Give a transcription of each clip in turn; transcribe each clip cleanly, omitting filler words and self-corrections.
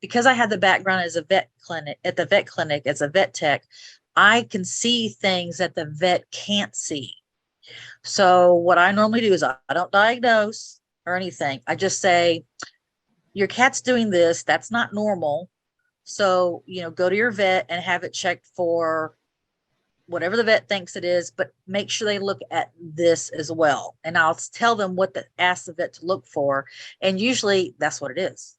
because I had the background as a vet clinic at the vet clinic as a vet tech, I can see things that the vet can't see. So what I normally do is I don't diagnose or anything. I just say, your cat's doing this. That's not normal. So, go to your vet and have it checked for whatever the vet thinks it is, but make sure they look at this as well. And I'll tell them what to ask the vet to look for. And usually that's what it is.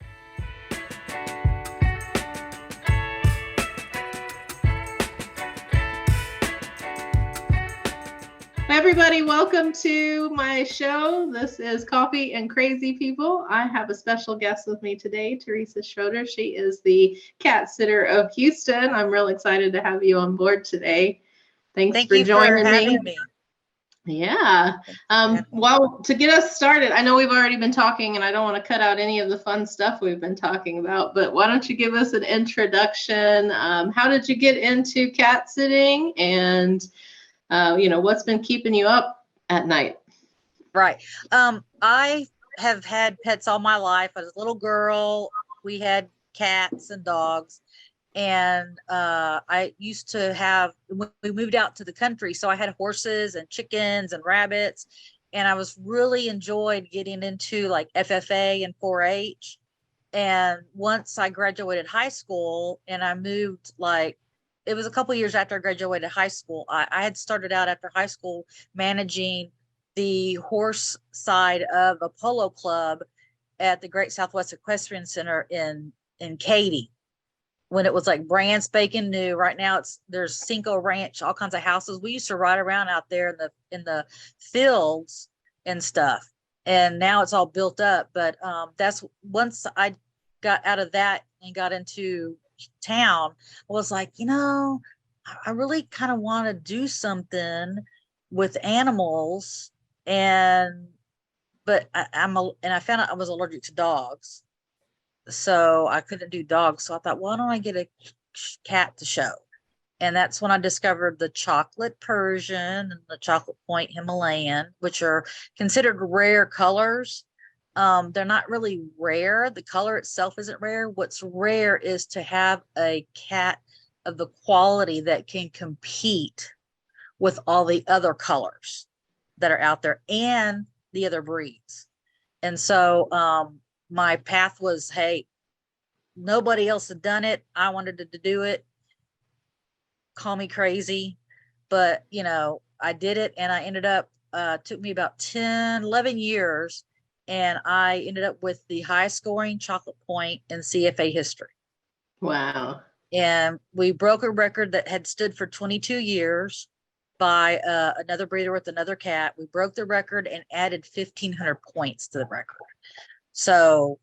Hi everybody, welcome to my show. This is Coffee and Crazy People. I have a special guest with me today, Teresa Schroeder. She is the cat sitter of Houston. I'm real excited to have you on board today. Thanks for joining me. Yeah. Well, to get us started, I know we've already been talking and I don't want to cut out any of the fun stuff we've been talking about, but why don't you give us an introduction? How did you get into cat sitting, and what's been keeping you up at night? Right. I have had pets all my life. As a little girl, we had cats and dogs. And I used to have, when we moved out to the country, so I had horses and chickens and rabbits. And I was really enjoyed getting into like FFA and 4-H. And once I graduated high school and I moved, it was a couple years after I graduated high school. I had started out after high school managing the horse side of a polo club at the Great Southwest Equestrian Center in Katy, when it was like brand spanking new. Right now there's Cinco Ranch, all kinds of houses. We used to ride around out there in the fields and stuff. And now it's all built up. But that's once I got out of that and got into town, I was like, I really kind of want to do something with animals. But I found out I was allergic to dogs. So I couldn't do dogs. So I thought, why don't I get a cat to show? And that's when I discovered the chocolate Persian and the chocolate point Himalayan, which are considered rare colors. They're not really rare. The color itself isn't rare. What's rare is to have a cat of the quality that can compete with all the other colors that are out there and the other breeds. And so my path was, hey, nobody else had done it. I wanted to do it. Call me crazy, but I did it, and I ended up, took me about 10, 11 years, and I ended up with the highest scoring chocolate point in CFA history. Wow. And we broke a record that had stood for 22 years by another breeder with another cat. We broke the record and added 1,500 points to the record. So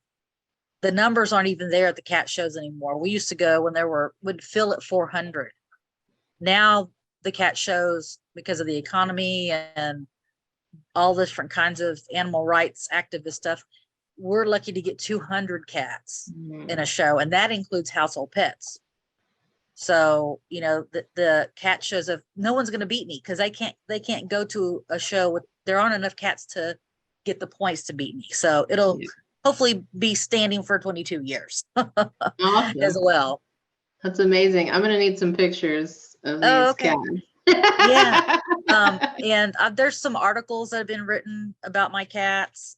the numbers aren't even there at the cat shows anymore. We used to go when would fill at 400. Now the cat shows, because of the economy and all different kinds of animal rights activist stuff, we're lucky to get 200 cats in a show, and that includes household pets. So the cat shows, of no one's going to beat me, because they can't go to a show with, there aren't enough cats to get the points to beat me. So it'll hopefully be standing for 22 years awesome. As well. That's amazing. I'm going to need some pictures of these cats. Yeah. And there's some articles that have been written about my cats.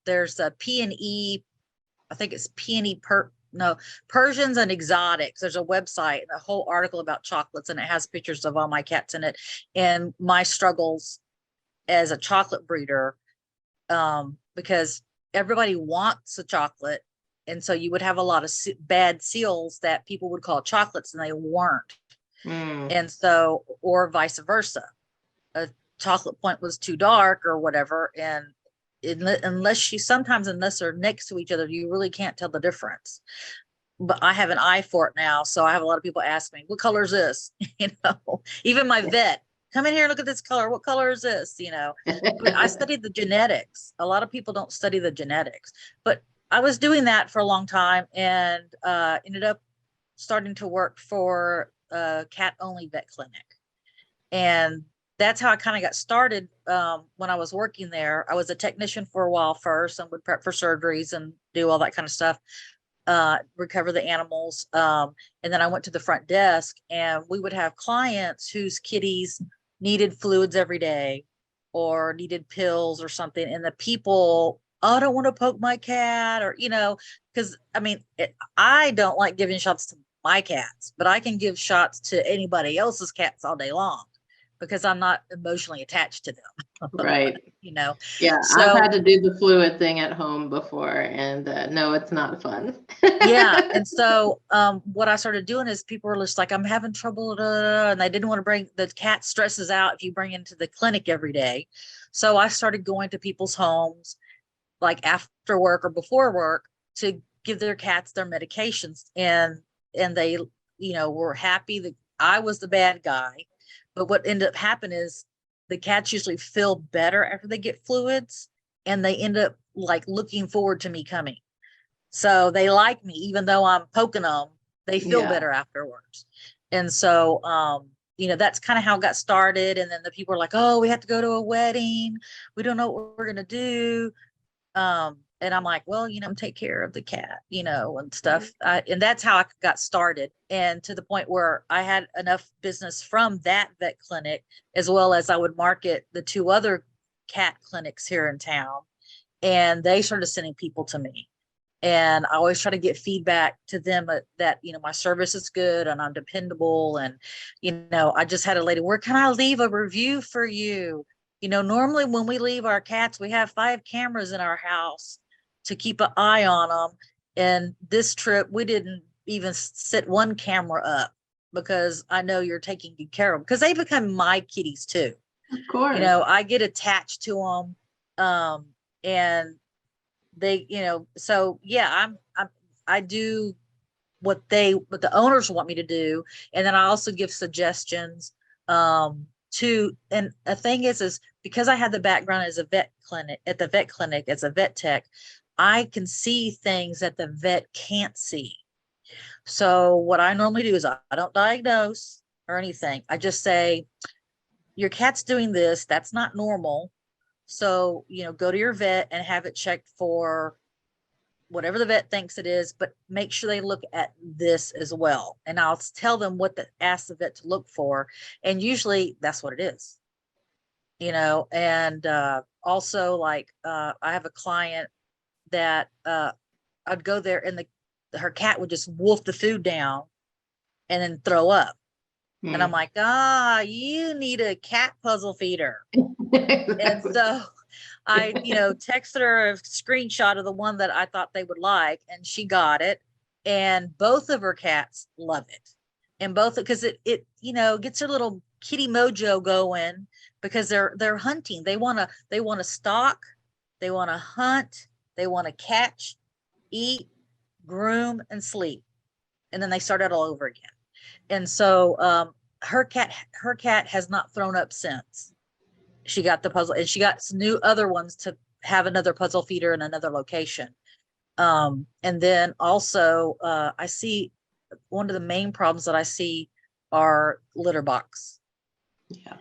There's a P&E, I think it's P&E Persians and Exotics. There's a website, a whole article about chocolates, and it has pictures of all my cats in it and my struggles as a chocolate breeder, because everybody wants a chocolate. And so you would have a lot of bad seals that people would call chocolates, and they weren't. And so, or vice versa, a chocolate point was too dark or whatever. And unless they're next to each other, you really can't tell the difference. But I have an eye for it now. So I have a lot of people ask me, what color is this? Even my vet, come in here and look at this color. What color is this? I studied the genetics. A lot of people don't study the genetics, but I was doing that for a long time, and ended up starting to work for a cat only vet clinic. And that's how I kind of got started. When I was working there, I was a technician for a while first, and would prep for surgeries and do all that kind of stuff. recover the animals. And then I went to the front desk, and we would have clients whose kitties needed fluids every day or needed pills or something. And the people, oh, I don't want to poke my cat, or, because I mean, I don't like giving shots to my cats, but I can give shots to anybody else's cats all day long because I'm not emotionally attached to them. Right. Yeah, I've had to do the fluid thing at home before, and no, it's not fun. yeah. And so what I started doing is people were just like, I'm having trouble, and they didn't want to bring, the cat stresses out if you bring into the clinic every day. So I started going to people's homes like after work or before work to give their cats their medications, and they were happy that I was the bad guy. But what ended up happening is the cats usually feel better after they get fluids, and they end up like looking forward to me coming. So they like me, even though I'm poking them, they feel better afterwards. And so, that's kind of how it got started. And then the people are like, oh, we have to go to a wedding. We don't know what we're going to do. And I'm like, well, take care of the cat, and stuff. And that's how I got started. And to the point where I had enough business from that vet clinic, as well as I would market the 2 other cat clinics here in town. And they started sending people to me. And I always try to get feedback to them that, my service is good and I'm dependable. And, I just had a lady, where can I leave a review for you? Normally when we leave our cats, we have 5 cameras in our house to keep an eye on them. And this trip, we didn't even set 1 camera up because I know you're taking good care of them, because they become my kitties too. Of course. I get attached to them. And they, so yeah, I do what the owners want me to do. And then I also give suggestions, and the thing is because I had the background as a vet clinic, as a vet tech, I can see things that the vet can't see. So what I normally do is I don't diagnose or anything. I just say, your cat's doing this. That's not normal. So, go to your vet and have it checked for whatever the vet thinks it is, but make sure they look at this as well. And I'll tell them ask the vet to look for. And usually that's what it is, and also like I have a client that I'd go there, and her cat would just wolf the food down and then throw up. And I'm like, you need a cat puzzle feeder. And so I, texted her a screenshot of the one that I thought they would like, and she got it. And both of her cats love it. And because it gets their little kitty mojo going, because they're hunting. They want to stalk, they want to hunt, they want to catch, eat, groom, and sleep. And then they start it all over again. And so her cat has not thrown up since she got the puzzle, and she got some new other ones to have another puzzle feeder in another location. And then also I see one of the main problems that I see are litter box. Yeah.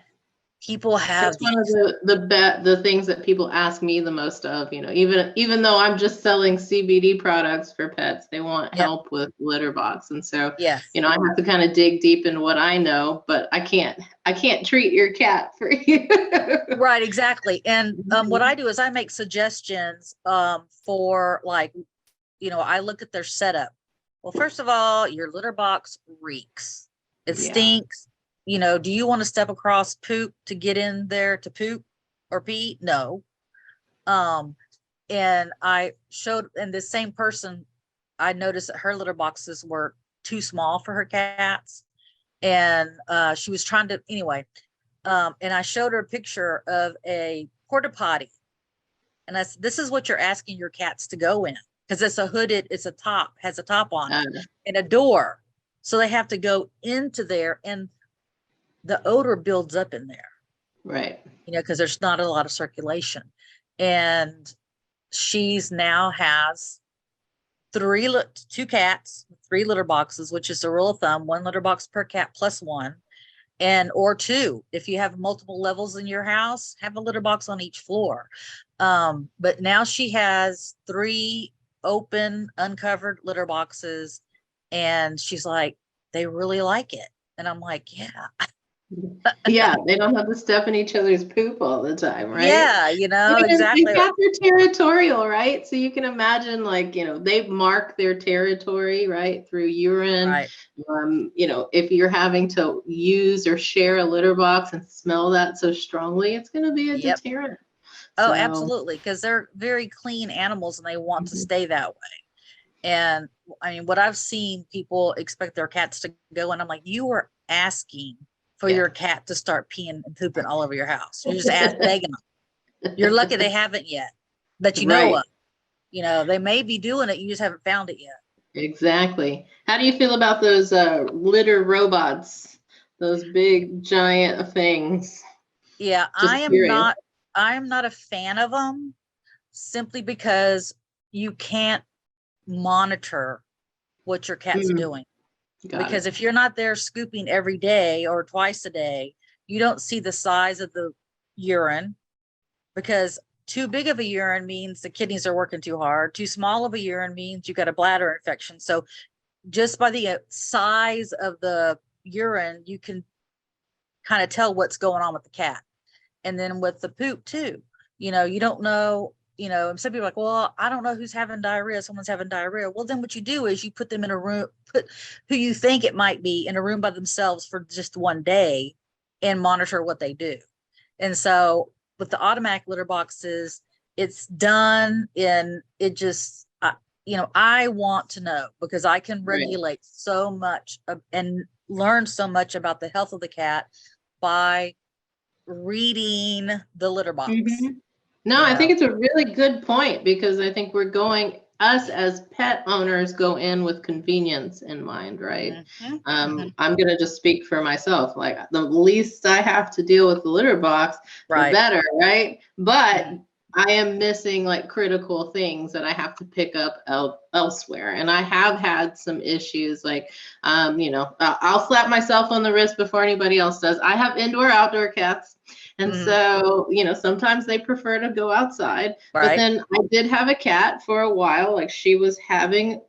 People have one of the things that people ask me the most of, even though I'm just selling CBD products for pets, they want help with litter box. And so, yes, I have to kind of dig deep in what I know, but I can't treat your cat for you. Right, exactly. And what I do is I make suggestions for, like, I look at their setup. Well, first of all, your litter box reeks. It stinks. Do you want to step across poop to get in there to poop or pee? No. And I showed, and the same person, I noticed that her litter boxes were too small for her cats. And she was trying to, anyway. And I showed her a picture of a porta potty. And I said, this is what you're asking your cats to go in. Because it's has a top on it, and a door. So they have to go into there, and the odor builds up in there. Right. Because there's not a lot of circulation. And she's now has 2 cats, 3 litter boxes, which is the rule of thumb, 1 litter box per cat plus 1. Or 2, if you have multiple levels in your house, have a litter box on each floor. But now she has 3 open, uncovered litter boxes. And she's like, they really like it. And I'm like, yeah. Yeah, they don't have to step in each other's poop all the time, right? Yeah, And exactly. they've got their territorial, right? So you can imagine, like, they mark their territory, right, through urine. Right. If you're having to use or share a litter box and smell that so strongly, it's going to be a Yep. deterrent. Oh, So, absolutely. Because they're very clean animals and they want to stay that way. And I mean, what I've seen people expect their cats to go, and I'm like, you are asking for yeah. your cat to start peeing and pooping all over your house. You're just begging them. You're lucky they haven't yet, that you know Right. of. They may be doing it, you just haven't found it yet. Exactly. How do you feel about those litter robots? Those big giant things? Yeah, Just curious. I am not a fan of them, simply because you can't monitor what your cat's doing. Got Because it. if you're not there scooping every day or twice a day, you don't see the size of the urine, because too big of a urine means the kidneys are working too hard. Too small of a urine means you got a bladder infection. So just by the size of the urine, you can kind of tell what's going on with the cat. And then with the poop too, you don't know, some people are like, well, I don't know who's having diarrhea. Someone's having diarrhea. Well, then what you do is you put them in a room, put who you think it might be in a room by themselves for just one day and monitor what they do. And so with the automatic litter boxes, it's done and it just, I want to know, because I can regulate so much and learn so much about the health of the cat by reading the litter box. No, I think it's a really good point, because I think us as pet owners go in with convenience in mind, right? I'm going to just speak for myself. Like, the least I have to deal with the litter box, the better, right? But I am missing like critical things that I have to pick up elsewhere. And I have had some issues, like, I'll slap myself on the wrist before anybody else does. I have outdoor cats. And so, sometimes they prefer to go outside. But then I did have a cat for a while. Like, she was having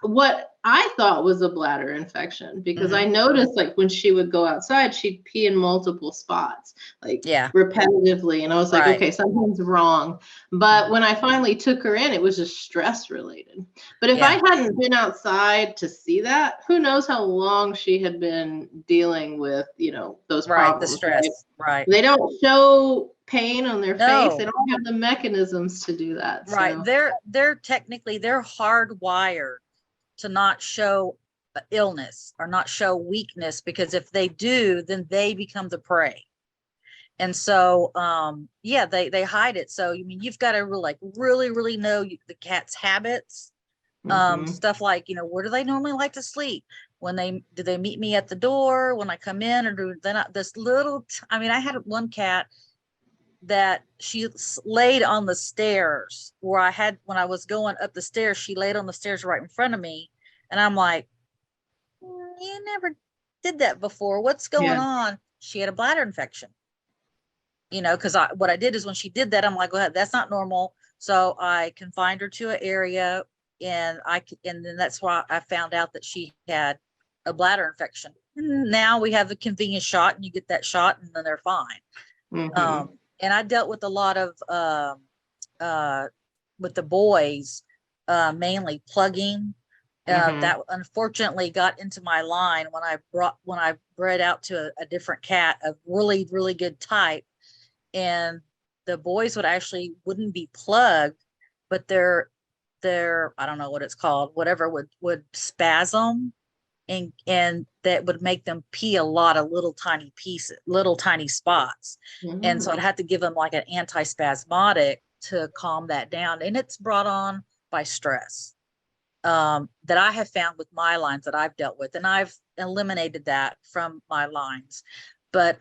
what I thought was a bladder infection, because I noticed, like, when she would go outside, she'd pee in multiple spots, like repetitively. And I was like, okay, something's wrong. But when I finally took her in, it was just stress related. But if I hadn't been outside to see that, who knows how long she had been dealing with, those problems. The stress. Right. They don't show pain on their face. They don't have the mechanisms to do that. Right. So. They're technically, they're hardwired to not show illness or not show weakness, because if they do, then they become the prey. And so, they hide it. So, you've got to really know the cat's habits. Stuff like, where do they normally like to sleep? Do they meet me at the door when I come in, or do they not? I had one cat that she laid on the stairs when I was going up the stairs, she laid on the stairs right in front of me. And I'm like, you never did that before. What's going on? She had a bladder infection, because what I did is, when she did that, I'm like, go ahead, that's not normal. So I confined her to an area, and then that's why I found out that she had a bladder infection. Now we have the convenience shot, and you get that shot and then they're fine. And I dealt with a lot of with the boys, mainly plugging. That unfortunately got into my line when I bred out to a different cat, a really, really good type. And the boys wouldn't be plugged, but their I don't know what it's called, whatever would spasm, and that would make them pee a lot of little tiny spots. And so I'd have to give them like an antispasmodic to calm that down. And it's brought on by stress, that I have found with my lines that I've dealt with, and I've eliminated that from my lines. But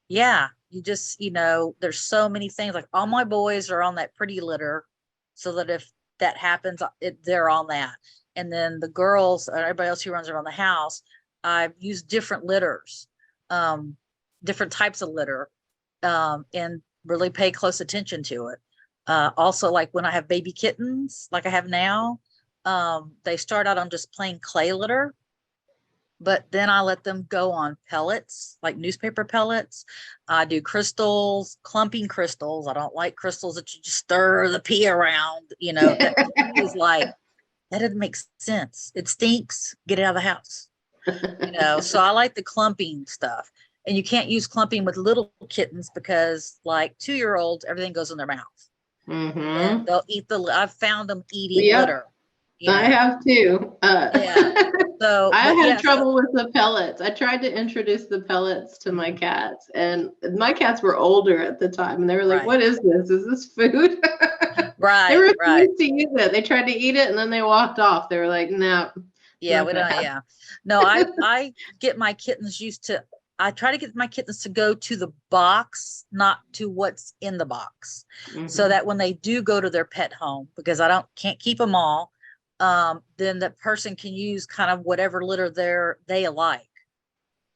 you just, there's so many things. Like, all my boys are on that pretty litter, so that if that happens, they're on that. And then the girls, or everybody else who runs around the house, I've used different litters, different types of litter, and really pay close attention to it. Also, like when I have baby kittens, like I have now, they start out on just plain clay litter, but then I let them go on pellets, like newspaper pellets. I do crystals, clumping crystals. I don't like crystals that you just stir the pee around, that to me is like, that doesn't make sense. It stinks. Get it out of the house. So I like the clumping stuff. And you can't use clumping with little kittens because like 2-year-olds, everything goes in their mouth. And they'll eat I've found them eating litter. I have too. Yeah. So I had trouble with the pellets. I tried to introduce the pellets to my cats, and my cats were older at the time, and they were like, "What is this? Is this food?" Right. They refused to use it. They tried to eat it, and then they walked off. They were like, "No." Yeah, we don't. Yeah. No, I get my kittens used to. I try to get my kittens to go to the box, not to what's in the box, so that when they do go to their pet home, because I can't keep them all, then the person can use kind of whatever litter they like,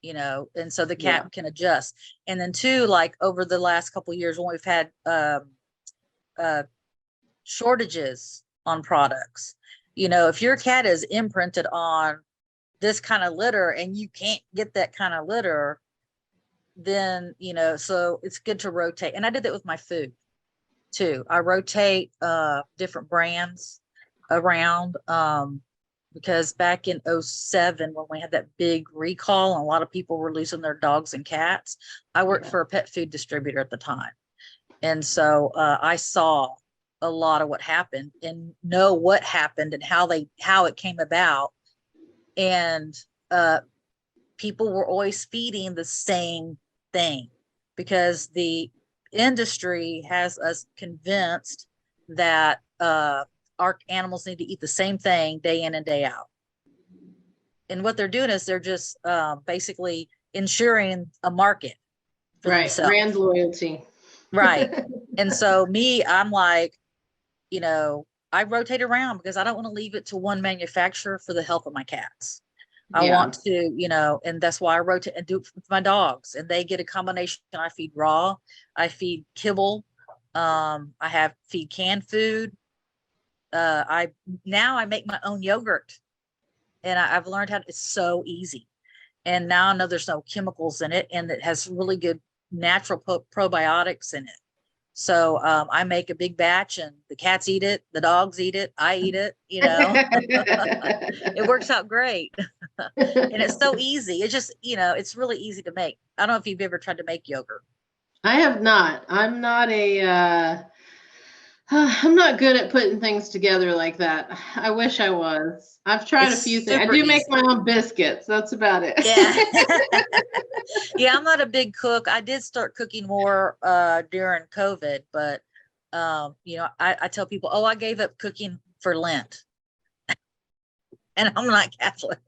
and so the cat can adjust. And then two, like over the last couple of years when we've had shortages on products, if your cat is imprinted on this kind of litter and you can't get that kind of litter, then so it's good to rotate. And I did that with my food too. I rotate different brands around, because back in 2007 when we had that big recall and a lot of people were losing their dogs and cats, I worked for a pet food distributor at the time, and so I saw a lot of what happened and know what happened and how it came about. And people were always feeding the same thing because the industry has us convinced that our animals need to eat the same thing day in and day out. And what they're doing is they're just basically ensuring a market for themselves. Brand loyalty. Right. And so I'm like, I rotate around because I don't want to leave it to one manufacturer for the health of my cats. I want to, and that's why I rotate and do it with my dogs, and they get a combination. I feed raw, I feed kibble, I feed canned food. I make my own yogurt, and I've learned it's so easy. And now I know there's no chemicals in it, and it has really good natural probiotics in it. So I make a big batch, and the cats eat it, the dogs eat it, I eat it, It works out great. And it's so easy. It's just, it's really easy to make. I don't know if you've ever tried to make yogurt. I have not. I'm not I'm not good at putting things together like that. I wish I was. I've tried a few things. I do make my own biscuits. That's about it. Yeah. Yeah, I'm not a big cook. I did start cooking more during COVID, but I tell people, I gave up cooking for Lent. And I'm not Catholic.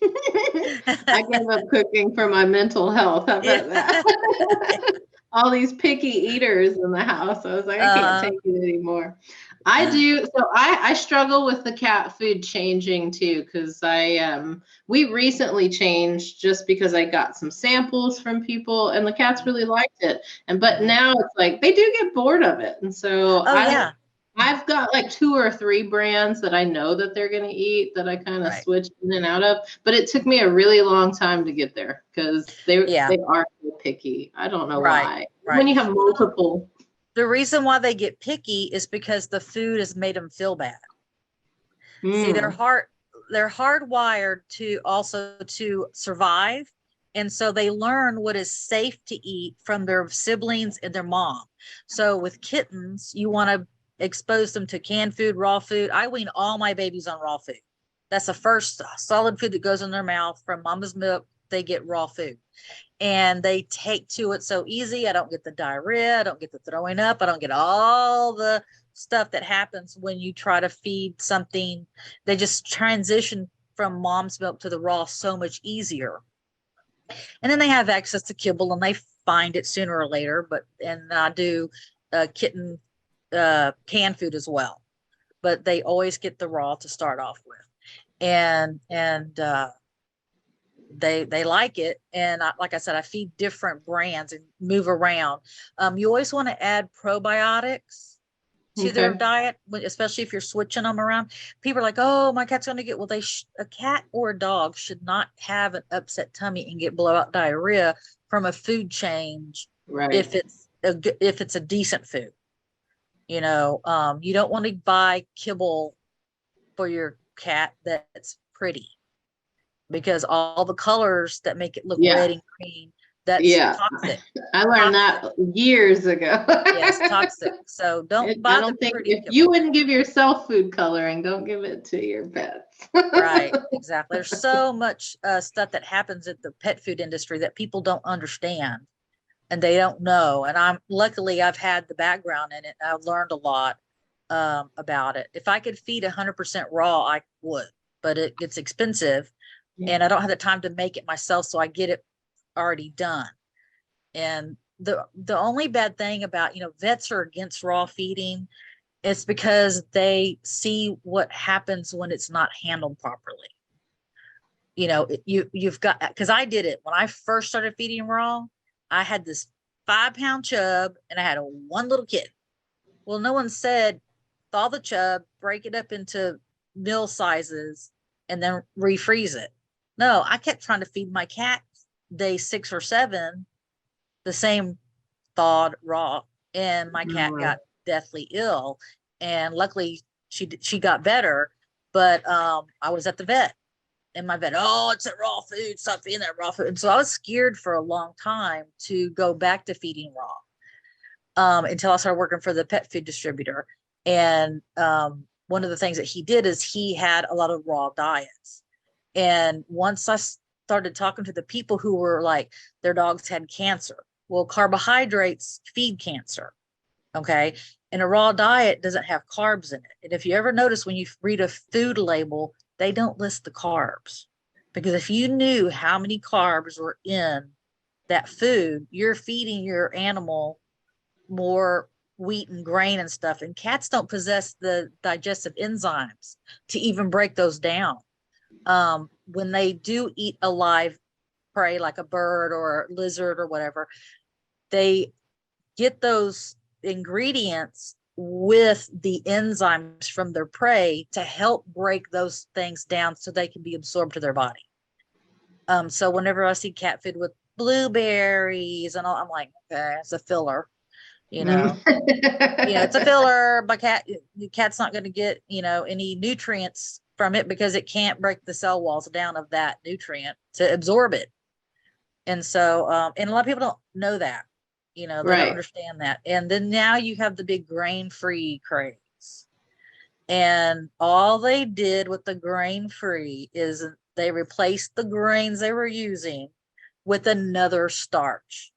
I gave up cooking for my mental health. How about that? All these picky eaters in the house. I was like, I can't take it anymore. I do. So I struggle with the cat food changing too, because we recently changed just because I got some samples from people and the cats really liked it. But now it's like they do get bored of it. And so I've got like 2 or 3 brands that I know that they're going to eat that I kind of switch in and out of. But it took me a really long time to get there because they are so picky. I don't know why. When you have multiple. The reason why they get picky is because the food has made them feel bad. See, they're hardwired to survive. And so they learn what is safe to eat from their siblings and their mom. So with kittens, you want to expose them to canned food, raw food. I wean all my babies on raw food. That's the first solid food that goes in their mouth from mama's milk. They get raw food and they take to it so easy. I don't get the diarrhea. I don't get the throwing up. I don't get all the stuff that happens when you try to feed something. They just transition from mom's milk to the raw so much easier. And then they have access to kibble and they find it sooner or later. And I do kitten canned food as well, but they always get the raw to start off with, and they like it. And like I said, I feed different brands and move around. You always want to add probiotics to their diet, especially if you're switching them around. People are like, oh, my cat's going to get, well, a cat or a dog should not have an upset tummy and get blowout diarrhea from a food change. Right. If it's a decent food, you don't want to buy kibble for your cat that's pretty, because all the colors that make it look red and green, that's toxic. I learned that years ago. Yes, toxic. So don't buy I don't think if kibble. you wouldn't give yourself food coloring, don't give it to your pets. Right, exactly. There's so much stuff that happens at the pet food industry that people don't understand and they don't know. And I've had the background in it. I've learned a lot about it. If I could feed 100% raw, I would, but it gets expensive and I don't have the time to make it myself. So I get it already done. And the only bad thing about, vets are against raw feeding. It's because they see what happens when it's not handled properly. You've got, because I did it when I first started feeding raw. I had this 5-pound chub and I had one little kid. Well, no one said thaw the chub, break it up into meal sizes, and then refreeze it. No, I kept trying to feed my cat day 6 or 7 the same thawed raw, and my cat got deathly ill. And luckily she got better, but I was at the vet and my vet, oh, it's that raw food, stop feeding that raw food. And so I was scared for a long time to go back to feeding raw until I started working for the pet food distributor. And one of the things that he did is he had a lot of raw diets. And once I started talking to the people who were like, their dogs had cancer. Well, carbohydrates feed cancer. Okay. And a raw diet doesn't have carbs in it. And if you ever notice when you read a food label, they don't list the carbs, because if you knew how many carbs were in that food, you're feeding your animal more wheat and grain and stuff. And cats don't possess the digestive enzymes to even break those down. When they do eat a live prey like a bird or a lizard or whatever, they get those ingredients with the enzymes from their prey to help break those things down so they can be absorbed to their body. So whenever I see cat food with blueberries and all, I'm like, okay, it's a filler, it's a filler. The cat's not going to get, any nutrients from it because it can't break the cell walls down of that nutrient to absorb it. And so, and a lot of people don't know that. They don't understand that. And then now you have the big grain-free craze. And all they did with the grain-free is they replaced the grains they were using with another starch.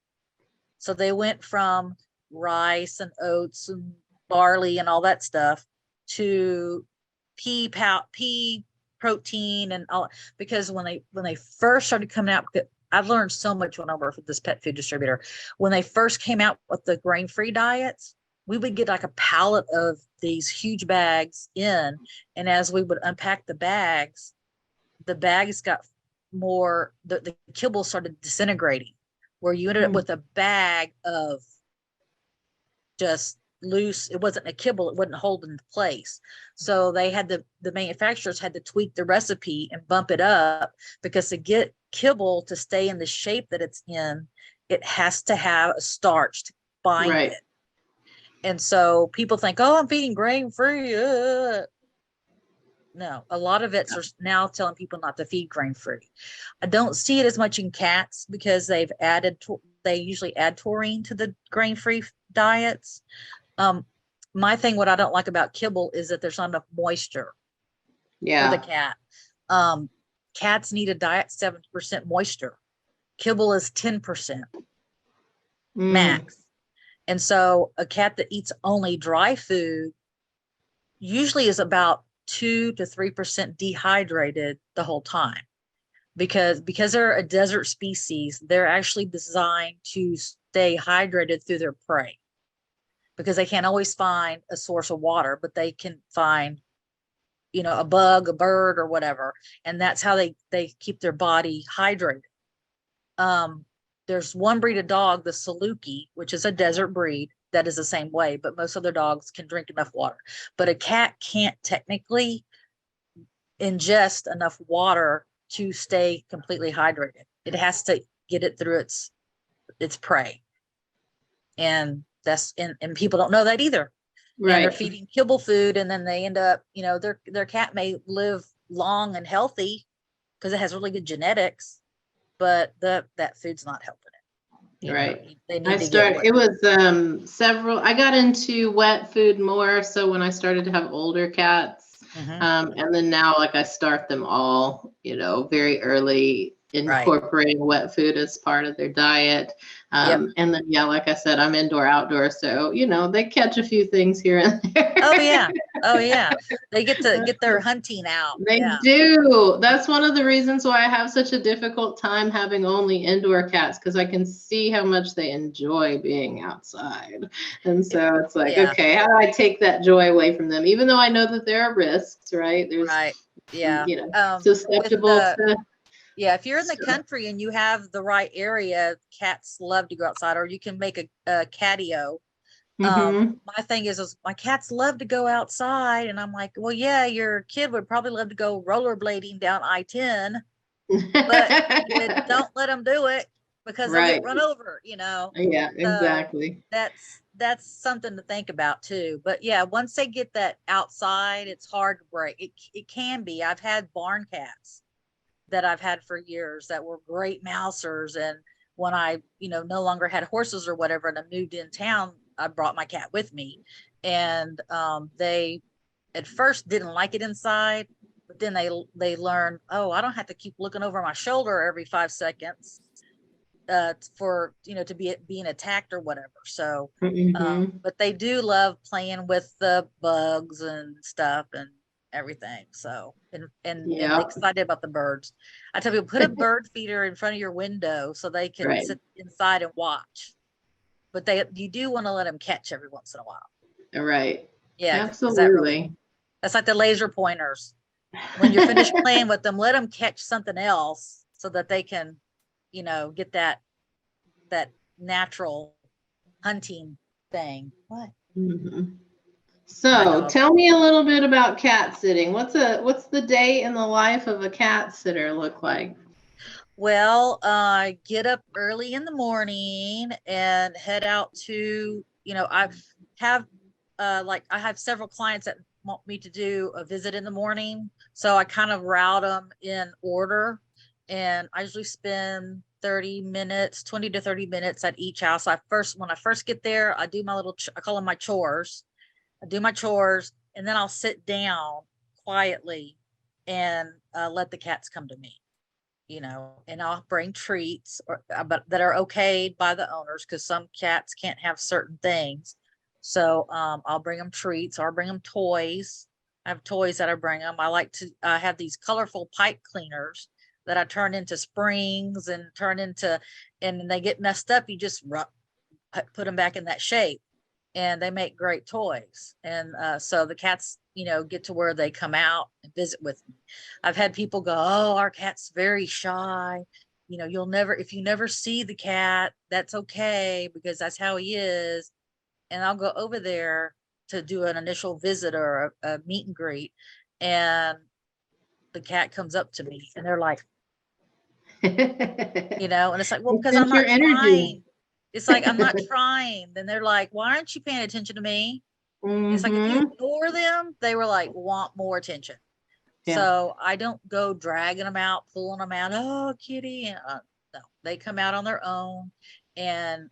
So they went from rice and oats and barley and all that stuff to pea protein and all, because when they first started coming out, I've learned so much when I worked with this pet food distributor. When they first came out with the grain-free diets, we would get like a pallet of these huge bags in. And as we would unpack the bags got more, the kibble started disintegrating, where you ended up with a bag of just loose. It wasn't a kibble. It wasn't holding the place. So they had the manufacturers had to tweak the recipe and bump it up, because to get kibble to stay in the shape that it's in, it has to have a starch to bind it. And so people think, oh, I'm feeding grain-free. No, a lot of vets are now telling people not to feed grain-free. I don't see it as much in cats because they usually add taurine to the grain-free diets. My thing, what I don't like about kibble is that there's not enough moisture for the cat. Cats need a diet 70% moisture. Kibble is 10% max. And so a cat that eats only dry food usually is about 2 to 3% dehydrated the whole time, because they're a desert species. They're actually designed to stay hydrated through their prey, because they can't always find a source of water, but they can find, a bug, a bird, or whatever. And that's how they keep their body hydrated. There's one breed of dog, the Saluki, which is a desert breed. that is the same way, but most other dogs can drink enough water. But a cat can't technically ingest enough water to stay completely hydrated. It has to get it through its prey. And and people don't know that either. Right. And they're feeding kibble food, and then they end up, their cat may live long and healthy because it has really good genetics, but that food's not helping it. Right. They need to get it was I got into wet food more so when I started to have older cats. And then now, like, I start them all, very early, incorporating wet food as part of their diet. And then, like I said, I'm indoor, outdoor. So, they catch a few things here and there. Oh, yeah. They get to get their hunting out. They do. That's one of the reasons why I have such a difficult time having only indoor cats, because I can see how much they enjoy being outside. And so it's like, okay, how do I take that joy away from them? Even though I know that there are risks, right? There's, susceptible to. Yeah, if you're in the country and you have the right area, cats love to go outside, or you can make a catio. My thing is my cats love to go outside, and I'm like, well, yeah, your kid would probably love to go rollerblading down I-10, but you don't let them do it because they'll get run over, Yeah, So exactly. that's something to think about too. But yeah, once they get that outside, it's hard to break. It can be. I've had barn cats that I've had for years that were great mousers, and when I no longer had horses or whatever, and I moved in town, I brought my cat with me, and they at first didn't like it inside, but then they learned, oh, I don't have to keep looking over my shoulder every 5 seconds for to be being attacked or whatever. So but they do love playing with the bugs and stuff and everything. So and excited about the birds. I tell people, put a bird feeder in front of your window so they can sit inside and watch. But you do want to let them catch every once in a while. Right. Yeah, absolutely. That's like the laser pointers. When you're finished playing with them, let them catch something else so that they can, get that natural hunting thing. What? So tell me a little bit about cat sitting. What's the day in the life of a cat sitter look like? Well, I get up early in the morning and head out to, I have several clients that want me to do a visit in the morning. So I kind of route them in order, and I usually spend 20 to 30 minutes at each house. When I first get there, I do I call them my chores. I do my chores, and then I'll sit down quietly and let the cats come to me. And I'll bring treats but that are okayed by the owners, because some cats can't have certain things. So I'll bring them treats, or I'll bring them toys. I have toys that I bring them. I like to have these colorful pipe cleaners that I turn into springs and and they get messed up. You just put them back in that shape, and they make great toys. And so the cats, get to where they come out and visit with me. I've had people go, oh, our cat's very shy. If you never see the cat, that's okay, because that's how he is. And I'll go over there to do an initial visit or a meet and greet. And the cat comes up to me and they're like, and it's like, well, because I'm not trying. It's like, I'm not trying. Then they're like, why aren't you paying attention to me? It's like, if you ignore them, they were like, want more attention. So I don't go dragging them out, pulling them out. Oh, kitty. And, no, they come out on their own. And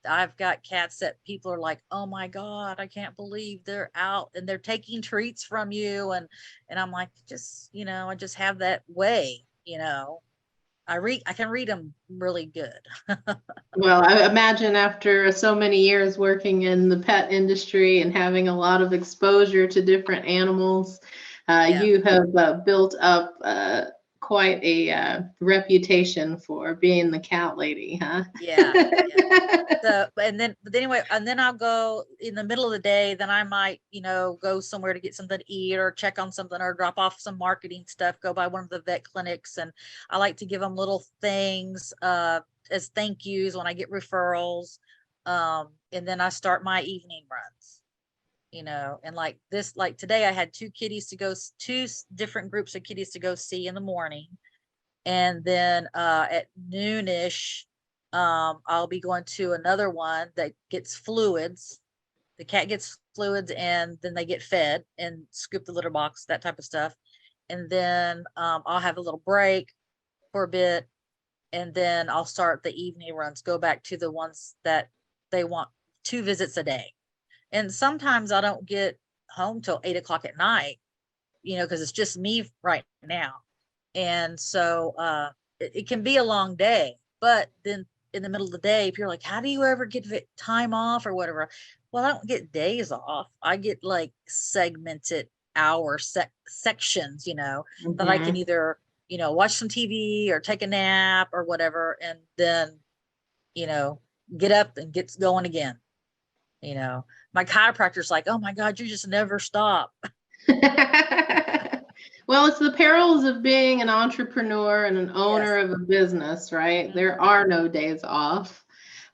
I've got cats that people are like, oh my God, I can't believe they're out and they're taking treats from you. And I'm like, I just have that way, I can read them really good. Well, I imagine after so many years working in the pet industry and having a lot of exposure to different animals, you have built up quite a reputation for being the cat lady, huh? Yeah. But anyway, and then I'll go in the middle of the day. Then I might, go somewhere to get something to eat or check on something or drop off some marketing stuff, go by one of the vet clinics. And I like to give them little things as thank yous when I get referrals. And then I start my evening runs, you know, and like this, like today I had two different groups of kitties to go see in the morning. And then at noonish, I'll be going to another one that gets fluids. The cat gets fluids and then they get fed and scoop the litter box, that type of stuff. And then I'll have a little break for a bit. And then I'll start the evening runs, go back to the ones that they want 2 visits a day. And sometimes I don't get home till 8 o'clock at night, you know, because it's just me right now. And so it can be a long day, but then in the middle of the day, if you're like, how do you ever get time off or whatever? Well, I don't get days off. I get like segmented hour sections, you know, that I can either, you know, watch some TV or take a nap or whatever, and then, you know, get up and get going again. You know, my chiropractor's like, oh my God, you just never stop. Well, it's the perils of being an entrepreneur and an owner Yes. of a business, right? There are no days off.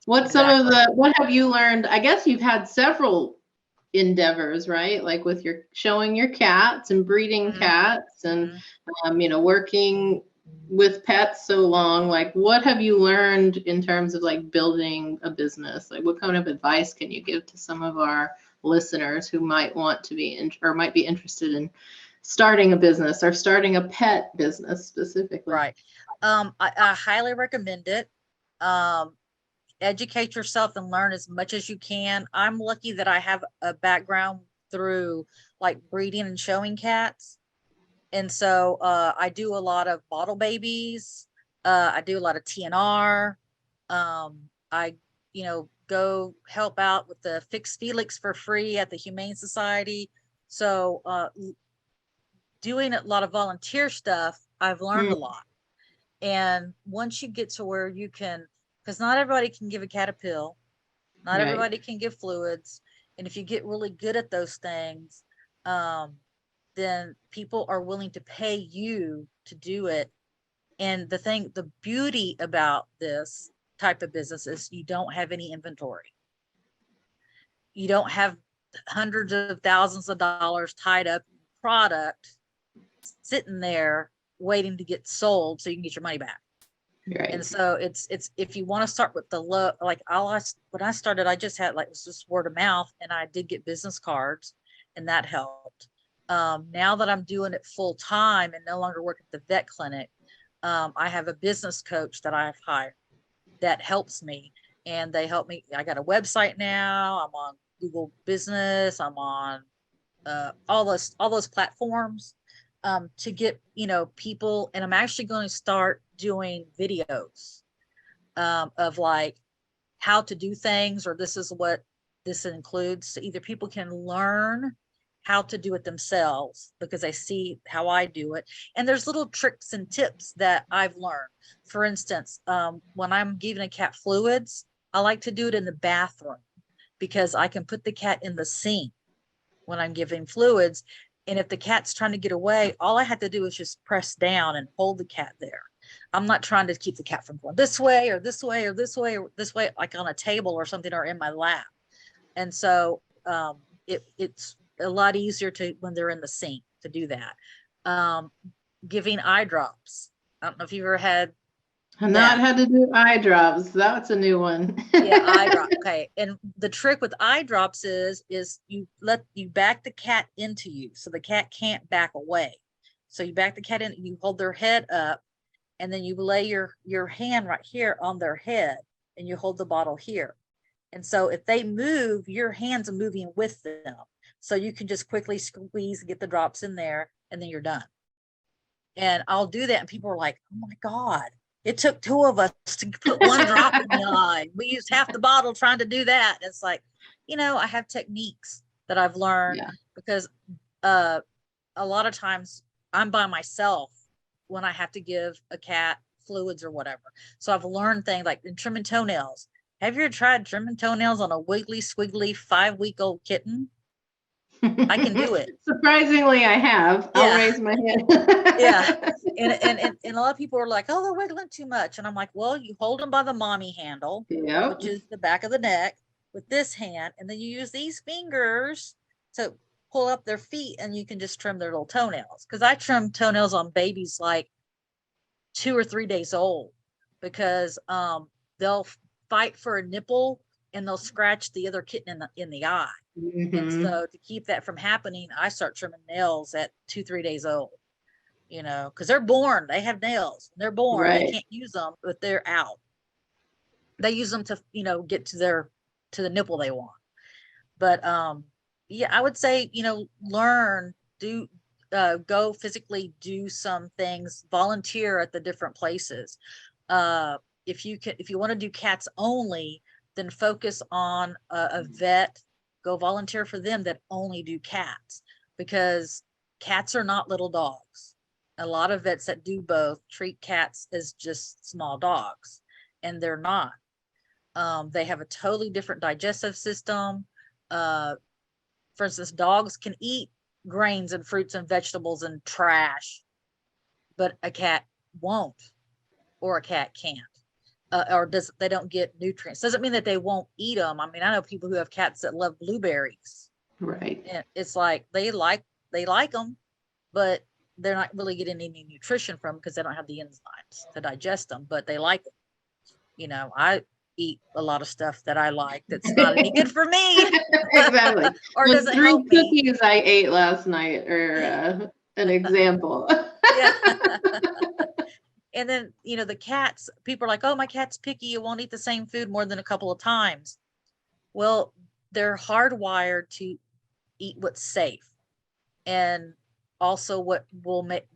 What have you learned? I guess you've had several endeavors, right? Like with showing your cats and breeding cats and, you know, working with pets so long. Like, what have you learned in terms of like building a business? Like, what kind of advice can you give to some of our listeners who might want to be or might be interested in starting a business or starting a pet business specifically? Right. I highly recommend it. Educate yourself and learn as much as you can. I'm lucky that I have a background through like breeding and showing cats. And so I do a lot of bottle babies. I do a lot of TNR. I, you know, go help out with the Fix Felix for free at the Humane Society. So doing a lot of volunteer stuff, I've learned a lot. And once you get to where you can, because not everybody can give a cat a pill, not everybody can give fluids. And if you get really good at those things, then people are willing to pay you to do it. And the beauty about this type of business is you don't have any inventory. You don't have hundreds of thousands of dollars tied up in product sitting there waiting to get sold so you can get your money back. Right. And so it's if you want to start with the low, like when I started, I just had like, it was just word of mouth, and I did get business cards, and that helped. Now that I'm doing it full time and no longer work at the vet clinic, I have a business coach that I've hired that helps me, and they help me. I got a website now. I'm on Google Business. I'm on all those platforms to get, you know, people. And I'm actually going to start doing videos of like how to do things, or this is what this includes. So either people can learn how to do it themselves because they see how I do it. And there's little tricks and tips that I've learned. For instance, when I'm giving a cat fluids, I like to do it in the bathroom because I can put the cat in the sink when I'm giving fluids. And if the cat's trying to get away, all I have to do is just press down and hold the cat there. I'm not trying to keep the cat from going this way or this way or this way or this way, like on a table or something, or in my lap. And so it's a lot easier when they're in the sink to do that. Giving eye drops. I don't know if you've ever had. I've not had to do eye drops. That's a new one. Yeah, eye drop. Okay. And the trick with eye drops is you back the cat into you, so the cat can't back away. So you back the cat in, you hold their head up, and then you lay your hand right here on their head, and you hold the bottle here. And so if they move, your hands are moving with them. So you can just quickly squeeze and get the drops in there, and then you're done. And I'll do that, and people are like, oh my God, it took 2 of us to put 1 drop in the eye. We used half the bottle trying to do that. It's like, you know, I have techniques that I've learned because a lot of times I'm by myself when I have to give a cat fluids or whatever. So I've learned things like in trimming toenails. Have you ever tried trimming toenails on a wiggly, squiggly 5-week-old kitten? I can do it. Surprisingly, I have. Yeah. I'll raise my hand. Yeah. And a lot of people are like, oh, they're wiggling too much. And I'm like, well, you hold them by the mommy handle, which is the back of the neck. with this hand, and then you use these fingers to pull up their feet, and you can just trim their little toenails. Because I trim toenails on babies like 2 or 3 days old, because they'll fight for a nipple and they'll scratch the other kitten in the eye. And so to keep that from happening, I start trimming nails at 2-3 days old, because they're born, they have nails, they're born, they can't use them, but they're out. They use them to, get to the nipple they want. But yeah, I would say, learn, go physically do some things, volunteer at the different places. If you want to do cats only, then focus on a vet, go volunteer for them that only do cats, because cats are not little dogs. A lot of vets that do both treat cats as just small dogs, and they're not. They have a totally different digestive system. For instance, dogs can eat grains and fruits and vegetables and trash, but a cat won't, or a cat can't. They don't get nutrients. Doesn't mean that they won't eat them. I mean, I know people who have cats that love blueberries. Right. And it's like they like them, but they're not really getting any nutrition from them because they don't have the enzymes to digest them. But they like them. I eat a lot of stuff that I like that's not any good for me. Exactly. Or doesn't three help me. cookies I ate last night are an example. Yeah. And then, the cats, people are like, oh, my cat's picky. It won't eat the same food more than a couple of times. Well, they're hardwired to eat what's safe, and also what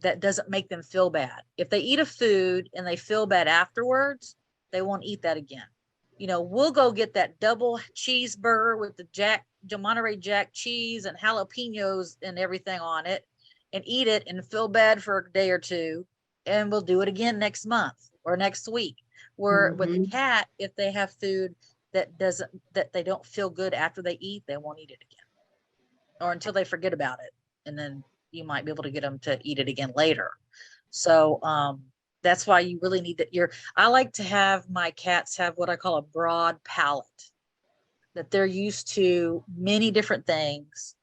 that doesn't make them feel bad. If they eat a food and they feel bad afterwards, they won't eat that again. We'll go get that double cheeseburger with the Monterey Jack cheese and jalapenos and everything on it, and eat it and feel bad for a day or two. And we'll do it again next month or next week. Where with the cat, if they have food that they don't feel good after they eat, they won't eat it again, or until they forget about it. And then you might be able to get them to eat it again later. So that's why you really need that. I like to have my cats have what I call a broad palate, that they're used to many different things.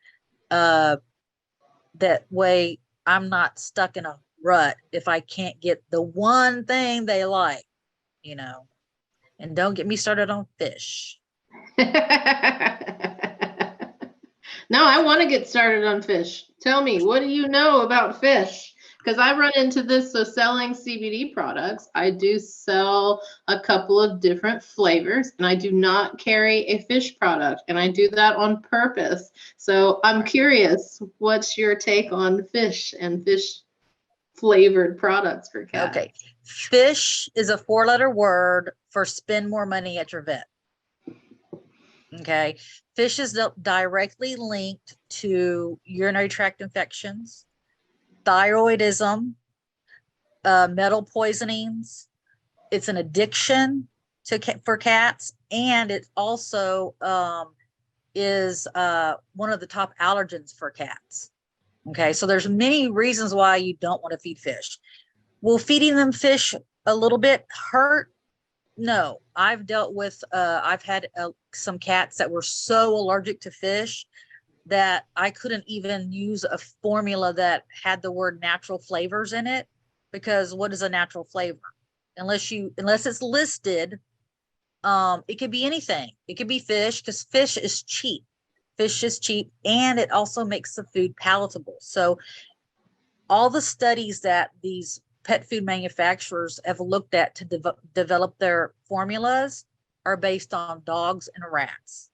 That way I'm not stuck in a rut if I can't get the one thing they like, and don't get me started on fish. No, I want to get started on fish. Tell me, what do you know about fish? Because I run into this. So selling CBD products, I do sell a couple of different flavors, and I do not carry a fish product, and I do that on purpose. So I'm curious, what's your take on fish and fish flavored products for cats? Okay. Fish is a 4-letter word for spend more money at your vet. Okay. Fish is directly linked to urinary tract infections, thyroidism, metal poisonings. It's an addiction for cats, and it also is one of the top allergens for cats. Okay, so there's many reasons why you don't want to feed fish. Will feeding them fish a little bit hurt? No. I've dealt with, I've had some cats that were so allergic to fish that I couldn't even use a formula that had the word natural flavors in it, because what is a natural flavor? Unless it's listed, it could be anything. It could be fish, because fish is cheap. Fish is cheap, and it also makes the food palatable. So all the studies that these pet food manufacturers have looked at to develop their formulas are based on dogs and rats.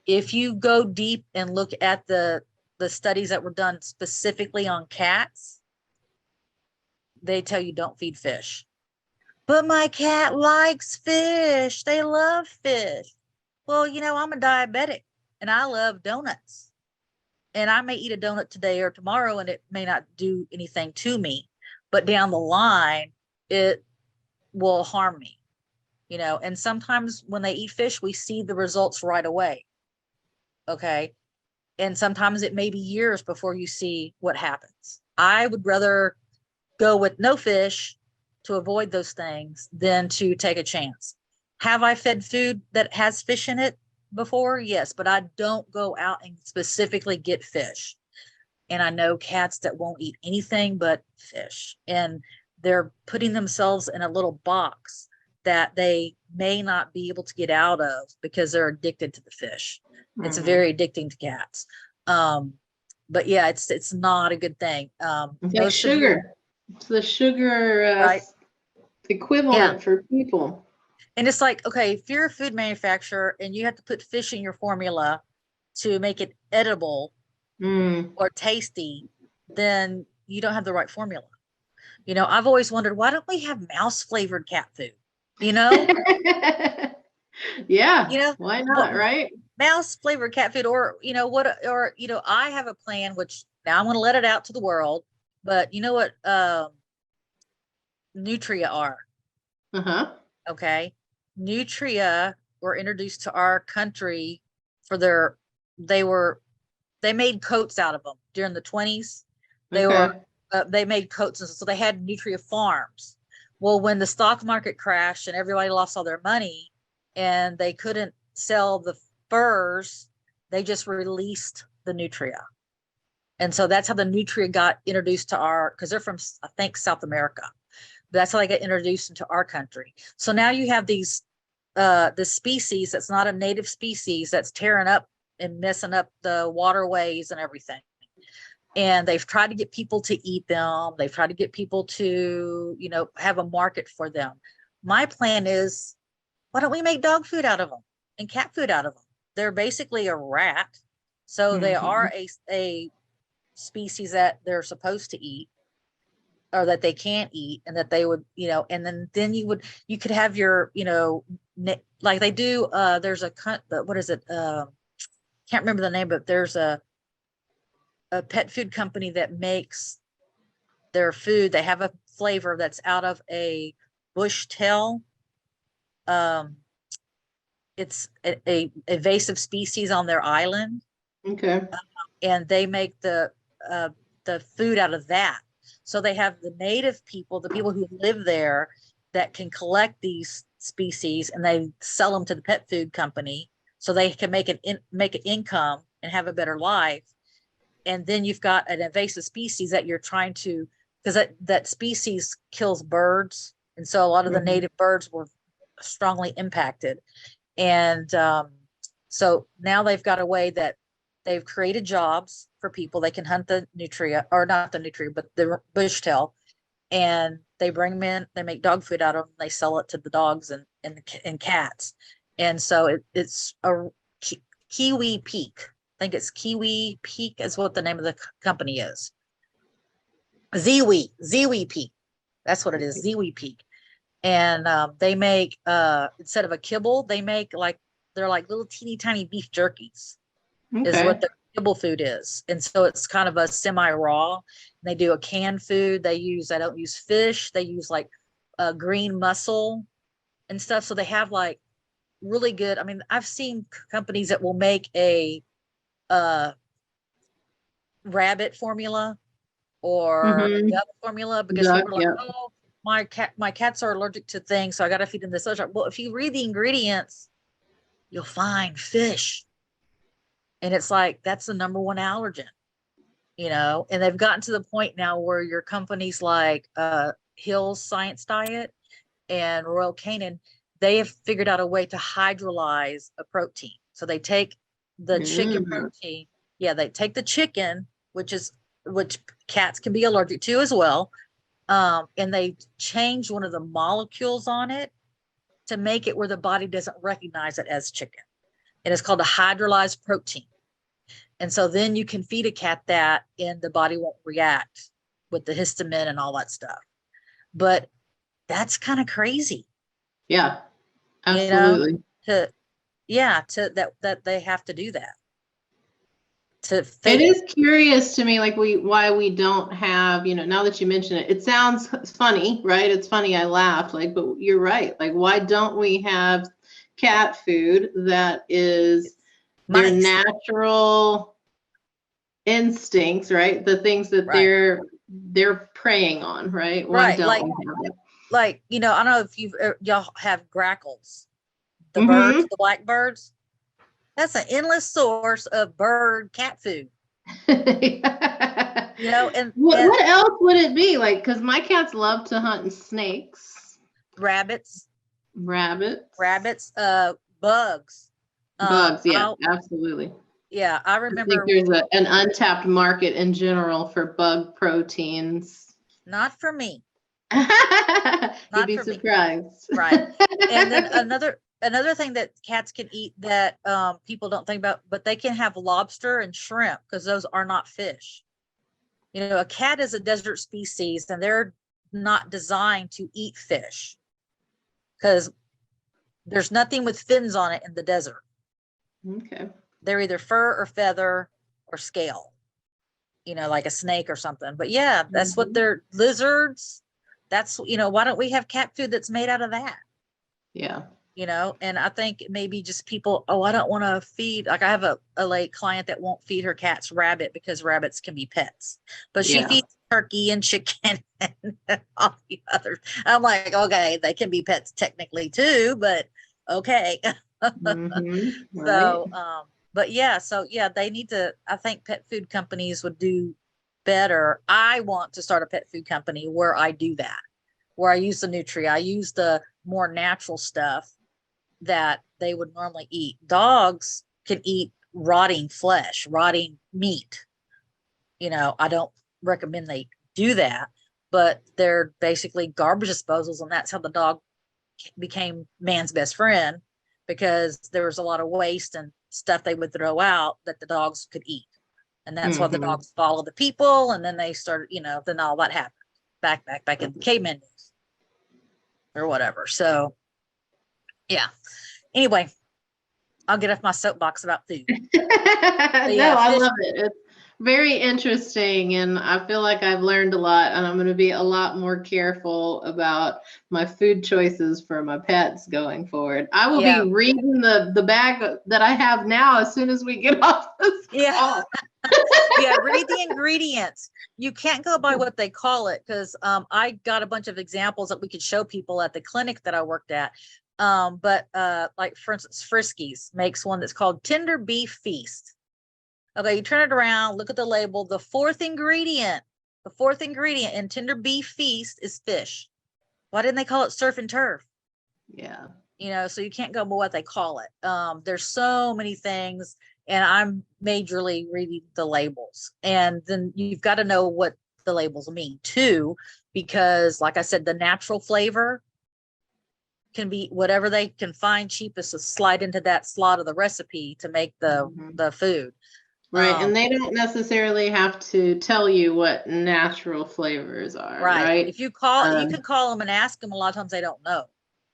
If you go deep and look at the studies that were done specifically on cats, they tell you don't feed fish. But my cat likes fish. They love fish. Well, I'm a diabetic, and I love donuts, and I may eat a donut today or tomorrow, and it may not do anything to me, but down the line, it will harm me, and sometimes when they eat fish, we see the results right away. Okay. And sometimes it may be years before you see what happens. I would rather go with no fish to avoid those things than to take a chance. Have I fed food that has fish in it? before, yes, but I don't go out and specifically get fish. And I know cats that won't eat anything but fish, and they're putting themselves in a little box that they may not be able to get out of because they're addicted to the fish. It's very addicting to cats. But yeah, it's not a good thing. It's like sugar. It's the sugar right? equivalent for people. And it's like, okay, if you're a food manufacturer and you have to put fish in your formula to make it edible or tasty, then you don't have the right formula. You know, I've always wondered, why don't we have mouse flavored cat food? You know? Yeah. You know, why not, right? Mouse flavored cat food, or I have a plan, which now I'm going to let it out to the world. But you know what Nutria are? Okay, Nutria were introduced to our country for they made coats out of them during the 20s. They made coats, and so they had Nutria farms. Well, when the stock market crashed and everybody lost all their money and they couldn't sell the furs, they just released the Nutria. And so that's how the Nutria got introduced to because they're from, I think, South America. That's how they got introduced into our country. So now you have this species that's not a native species that's tearing up and messing up the waterways and everything. And they've tried to get people to eat them. They've tried to get people to, have a market for them. My plan is, why don't we make dog food out of them and cat food out of them? They're basically a rat. So they are a species that they're supposed to eat, or that they can't eat, and that they would, and then you could have your, like they do, there's what is it? Can't remember the name, but there's a pet food company that makes their food. They have a flavor that's out of a bush tail. It's a invasive species on their island. Okay. And they make the food out of that. So they have the native people, the people who live there, that can collect these species, and they sell them to the pet food company so they can make an income and have a better life. And then you've got an invasive species that you're trying to, because that species kills birds. And so a lot of the native birds were strongly impacted. And so now they've got a way that they've created jobs for people. They can hunt the nutria, or not the nutria, but the bushtail, and they bring them in. They make dog food out of them. They sell it to the dogs and cats. And so it's a Kiwi Peak. I think it's Kiwi Peak is what the name of the company is. Ziwi Peak. That's what it is, Ziwi Peak. And they make, instead of a kibble, they make they're like little teeny tiny beef jerkies. Is what the kibble food is. And so it's kind of a semi-raw. They do a canned food. They don't use fish. They use green mussel and stuff. So they have really good. I mean, I've seen companies that will make a rabbit formula or a duck formula, because people are like, oh, my cats are allergic to things, so I got to feed them this. Well, if you read the ingredients, you'll find fish. And it's like, that's the number one allergen, and they've gotten to the point now where your companies like Hill's Science Diet and Royal Canin, they have figured out a way to hydrolyze a protein. So they take the chicken protein. Yeah, they take the chicken, which cats can be allergic to as well. And they change one of the molecules on it to make it where the body doesn't recognize it as chicken. And it's called a hydrolyzed protein. And so then you can feed a cat that, and the body won't react with the histamine and all that stuff. But that's kind of crazy. Yeah, absolutely. That they have to do that. It is curious to me, why we don't have, now that you mention it, it sounds funny, right? It's funny. I laughed, but you're right. Why don't we have cat food that is their natural instincts, right? The things that they're preying on, right? Why don't we have it? I don't know if y'all have grackles, the birds, the blackbirds. That's an endless source of bird cat food. You know, and what else would it be? Like, because my cats love to hunt snakes, rabbits, rabbits, bugs. bugs. Yeah, absolutely. Yeah, I I remember. think there's an untapped market in general for bug proteins. Not for me. You'd be surprised. Right. And then another thing that cats can eat that people don't think about, but they can have lobster and shrimp because those are not fish. You know, a cat is a desert species and they're not designed to eat fish because there's nothing with fins on it in the desert. Okay. They're either fur or feather or scale, you know, like a snake or something. But yeah, that's what they're lizards. That's, you know, why don't we have cat food that's made out of that? Yeah. You know, and I think maybe just people, oh, I don't want to feed. Like I have a late client that won't feed her cats rabbit because rabbits can be pets, but she feeds turkey and chicken and all the others. I'm like, okay, they can be pets technically too, but okay. Right. So, but yeah, so yeah, they need to, I think pet food companies would do better. I want to start a pet food company where I do that, where I use the nutria, I use the more natural stuff that they would normally eat. Dogs can eat rotting flesh, rotting meat. You know, I don't recommend they do that, but they're basically garbage disposals, and that's how the dog became man's best friend, because there was a lot of waste and stuff they would throw out that the dogs could eat. And that's why the dogs follow the people, and then they started, you know, then all that happened back in the caveman days or whatever. So yeah. Anyway, I'll get off my soapbox about food. I love it. It's very interesting, and I feel like I've learned a lot, and I'm going to be a lot more careful about my food choices for my pets going forward. I will be reading the bag that I have now as soon as we get off this call. Read the ingredients. You can't go by what they call it, because I got a bunch of examples that we could show people at the clinic that I worked at. But like for instance, Friskies makes one that's called Tender Beef Feast. Okay, you turn it around, look at the label. The fourth ingredient in Tender Beef Feast is fish. Why didn't they call it surf and turf? Yeah. You know, so you can't go by what they call it. There's so many things, and I'm majorly reading the labels. And then you've got to know what the labels mean too, because like I said, the natural flavor can be whatever they can find cheapest to slide into that slot of the recipe to make the food. Right. And they don't necessarily have to tell you what natural flavors are. Right. If you call, you can call them and ask them. A lot of times they don't know.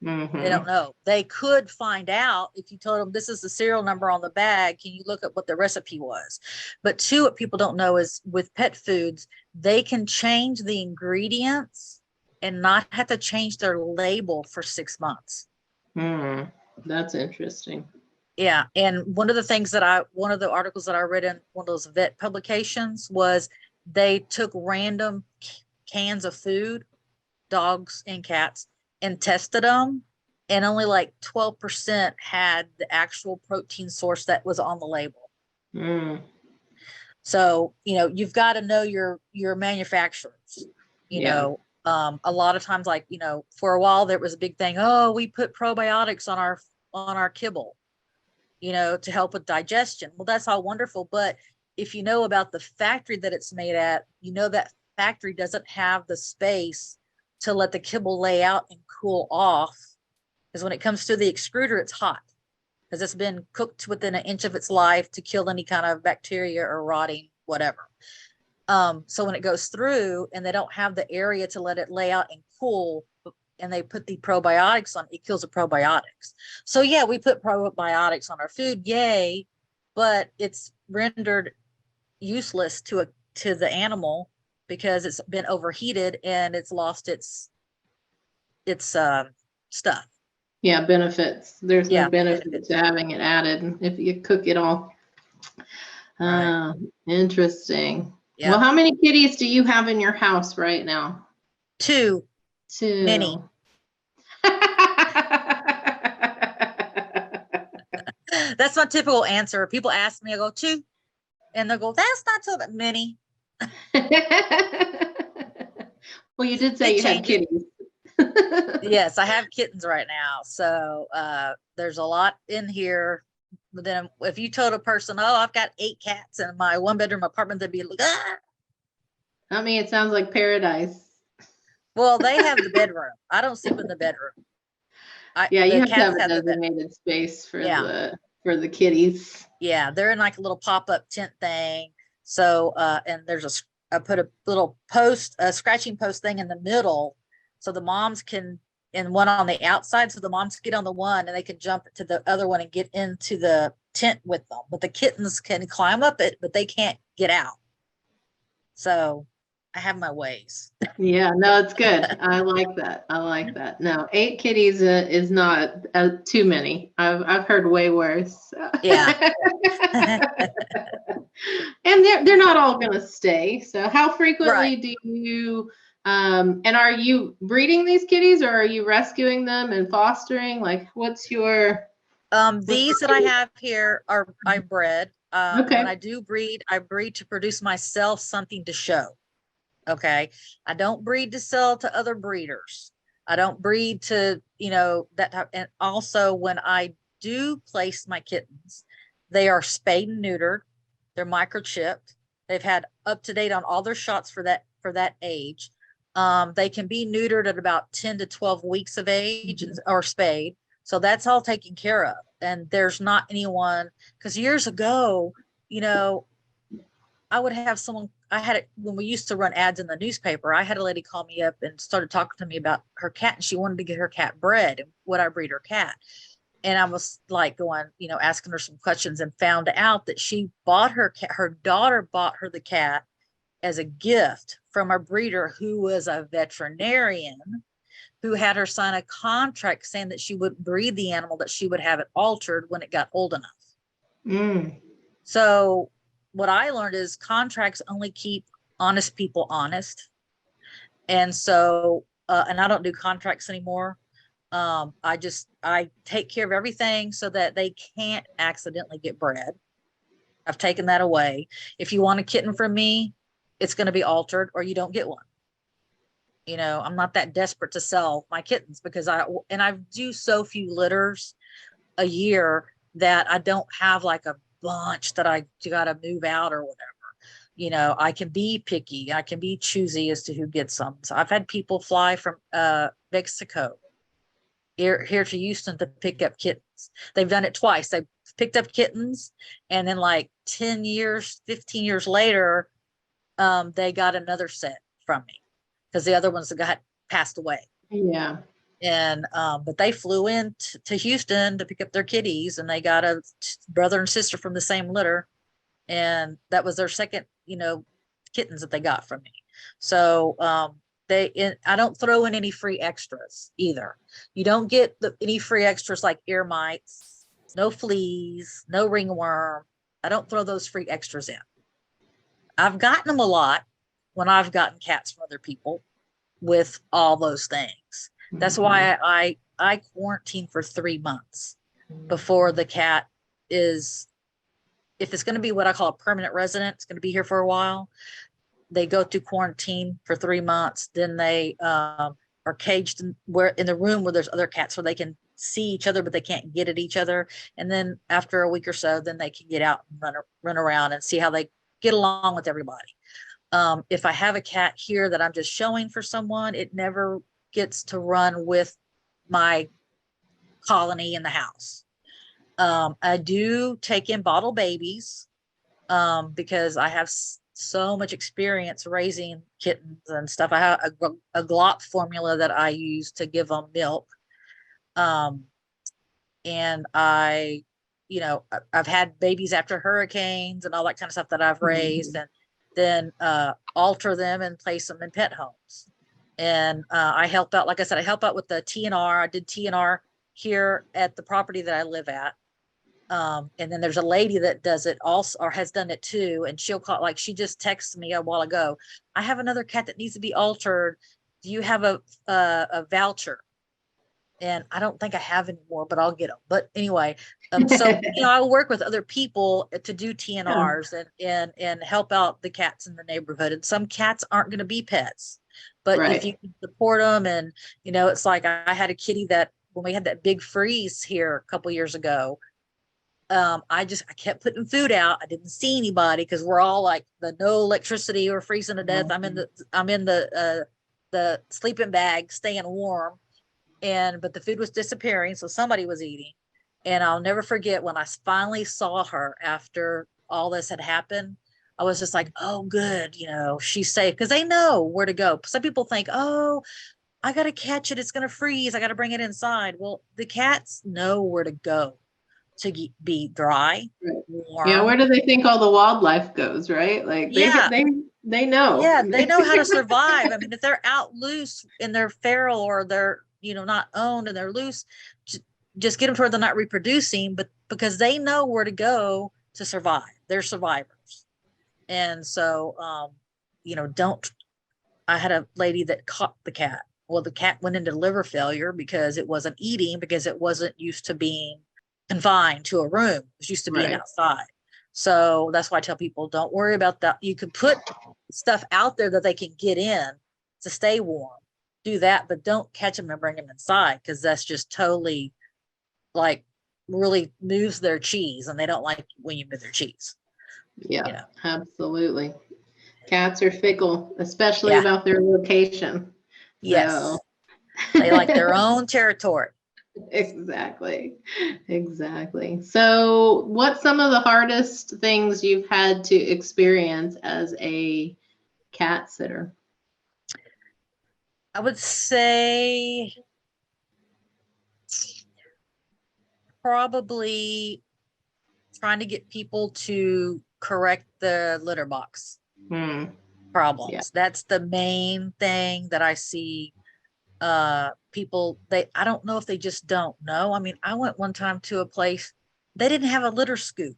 They don't know. They could find out if you told them this is the serial number on the bag. Can you look at what the recipe was? But two, what people don't know is with pet foods, they can change the ingredients and not have to change their label for 6 months. That's interesting. Yeah. And one of the articles that I read in one of those vet publications was they took random cans of food, dogs and cats, and tested them. And only like 12% had the actual protein source that was on the label. So, you know, you've got to know your manufacturers, you know. A lot of times, like, you know, for a while there was a big thing. Oh, we put probiotics on our kibble, you know, to help with digestion. Well, that's all wonderful. But if you know about the factory that it's made at, you know, that factory doesn't have the space to let the kibble lay out and cool off. Because when it comes to the extruder, it's hot because it's been cooked within an inch of its life to kill any kind of bacteria or rotting, whatever. So when it goes through and they don't have the area to let it lay out and cool, and they put the probiotics on, it kills the probiotics. So yeah, we put probiotics on our food, yay, but it's rendered useless to the animal because it's been overheated and it's lost its stuff. Yeah, benefits. There's no benefit to having it added if you cook it all. Interesting. Yeah. Well, how many kitties do you have in your house right now? 2. Many. That's my typical answer. People ask me, I go, 2. And they'll go, that's not so many. Well, you did say It you had changes. kitties. Yes, I have kittens right now. So there's a lot in here. But then if you told a person, oh, I've got 8 cats in my 1-bedroom apartment, they'd be like, ah. I mean, it sounds like paradise. Well, they have the bedroom. I don't sleep in the bedroom. Yeah, you The have to have cats a have the bedroom. designated space for Yeah. the kitties. Yeah, they're in like a little pop-up tent thing. So and there's I put a little post, a scratching post thing in the middle, so the moms can, and one on the outside, so the moms get on the one and they can jump to the other one and get into the tent with them. But the kittens can climb up it, but they can't get out. So I have my ways. Yeah, no, it's good. I like that. I like that. No, 8 kitties is not too many. I've heard way worse. Yeah. And they're not all going to stay. So how Right. frequently do you and are you breeding these kitties, or are you rescuing them and fostering? Like, what's your These that I have here are I bred. Okay. When I do breed, I breed to produce myself something to show. Okay. I don't breed to sell to other breeders. I don't breed to, that type. And also when I do place my kittens, they are spayed and neutered. They're microchipped. They've had up to date on all their shots for that age. They can be neutered at about 10 to 12 weeks of age or spayed. So that's all taken care of. And there's not anyone, because years ago, I would have someone, I had it when we used to run ads in the newspaper. I had a lady call me up and started talking to me about her cat, and she wanted to get her cat bred and would I breed her cat? And I was like going, asking her some questions, and found out that she bought her cat, her daughter bought her the cat as a gift from a breeder who was a veterinarian who had her sign a contract saying that she would breed the animal, that she would have it altered when it got old enough. So what I learned is contracts only keep honest people honest. And so, and I don't do contracts anymore. I take care of everything so that they can't accidentally get bred. I've taken that away. If you want a kitten from me, it's going to be altered or you don't get one. I'm not that desperate to sell my kittens because I do so few litters a year that I don't have like a bunch that I got to move out or whatever. I can be picky. I can be choosy as to who gets them. So I've had people fly from Mexico here to Houston to pick up kittens. They've done it twice. They picked up kittens, and then like 10 years, 15 years later, they got another set from me because the other ones got passed away. Yeah. And but they flew in to Houston to pick up their kitties, and they got a brother and sister from the same litter, and that was their second kittens that they got from me. So I don't throw in any free extras either. You don't get any free extras like ear mites, no fleas, no ringworm. I don't throw those free extras in. I've gotten them a lot when I've gotten cats from other people with all those things. That's why I quarantine for 3 months before the cat is, if it's going to be what I call a permanent resident, it's going to be here for a while. They go through quarantine for 3 months. Then they are caged in the room where there's other cats, so they can see each other, but they can't get at each other. And then after a week or so, then they can get out and run around and see how they get along with everybody. If I have a cat here that I'm just showing for someone, it never gets to run with my colony in the house. I do take in bottle babies because I have so much experience raising kittens and stuff. I have a glop formula that I use to give them milk. And I've had babies after hurricanes and all that kind of stuff that I've raised, and then alter them and place them in pet homes. And I help out, like I said, I help out with the TNR. I did TNR here at the property that I live at. And then there's a lady that does it also, or has done it too. And she'll call, like she just texted me a while ago, I have another cat that needs to be altered. Do you have a voucher? and I don't think I have anymore, but I'll get them. But anyway, so I work with other people to do TNRs and help out the cats in the neighborhood. And some cats aren't going to be pets, but if you can support them, and it's like I had a kitty that when we had that big freeze here a couple years ago, I kept putting food out. I didn't see anybody because we're all like no electricity or freezing to death. I'm in the sleeping bag, staying warm. But the food was disappearing, so somebody was eating. And I'll never forget when I finally saw her after all this had happened. I was just like, oh, good, she's safe, because they know where to go. Some people think, oh, I got to catch it. It's going to freeze. I got to bring it inside. Well, the cats know where to go to be dry, warm. Yeah, where do they think all the wildlife goes, right? Like they know. Yeah, they know how to survive. I mean, if they're out loose and they're feral, or they're not owned and they're loose, just get them to where they're not reproducing, but because they know where to go to survive. They're survivors. And so I had a lady that caught the cat. Well, the cat went into liver failure because it wasn't eating, because it wasn't used to being confined to a room. It was used to being outside. So that's why I tell people, don't worry about that. You can put stuff out there that they can get in to stay warm. Do that, but don't catch them and bring them inside, because that's just totally really moves their cheese, and they don't like when you move their cheese. Yeah, absolutely. Cats are fickle, especially about their location. Yes. So. They like their own territory. Exactly. So what's some of the hardest things you've had to experience as a cat sitter? I would say probably trying to get people to correct the litter box problems. Yeah. That's the main thing that I see. People, I don't know if they just don't know. I mean, I went one time to a place, they didn't have a litter scoop.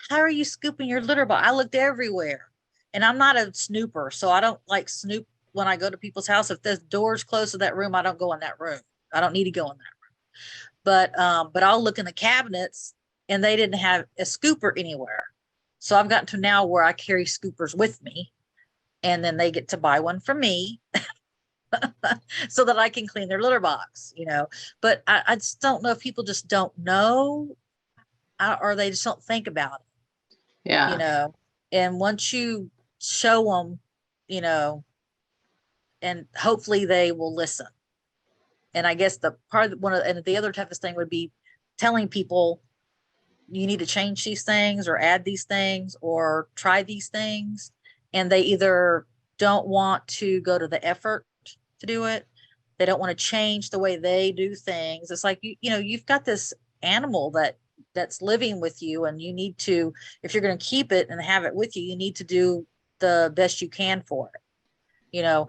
How are you scooping your litter box? I looked everywhere, and I'm not a snooper, so I don't like snoop when I go to people's house. If the door's closed to that room, I don't go in that room. I don't need to go in that room. But I'll look in the cabinets, and they didn't have a scooper anywhere. So I've gotten to now where I carry scoopers with me, and then they get to buy one from me so that I can clean their litter box, But I just don't know if people just don't know, or they just don't think about it. Yeah. And once you show them, and hopefully they will listen. And I guess the other toughest thing would be telling people you need to change these things, or add these things, or try these things. And they either don't want to go to the effort to do it. They don't want to change the way they do things. It's like, you've got this animal that's living with you, and you need to, if you're going to keep it and have it with you, you need to do the best you can for it.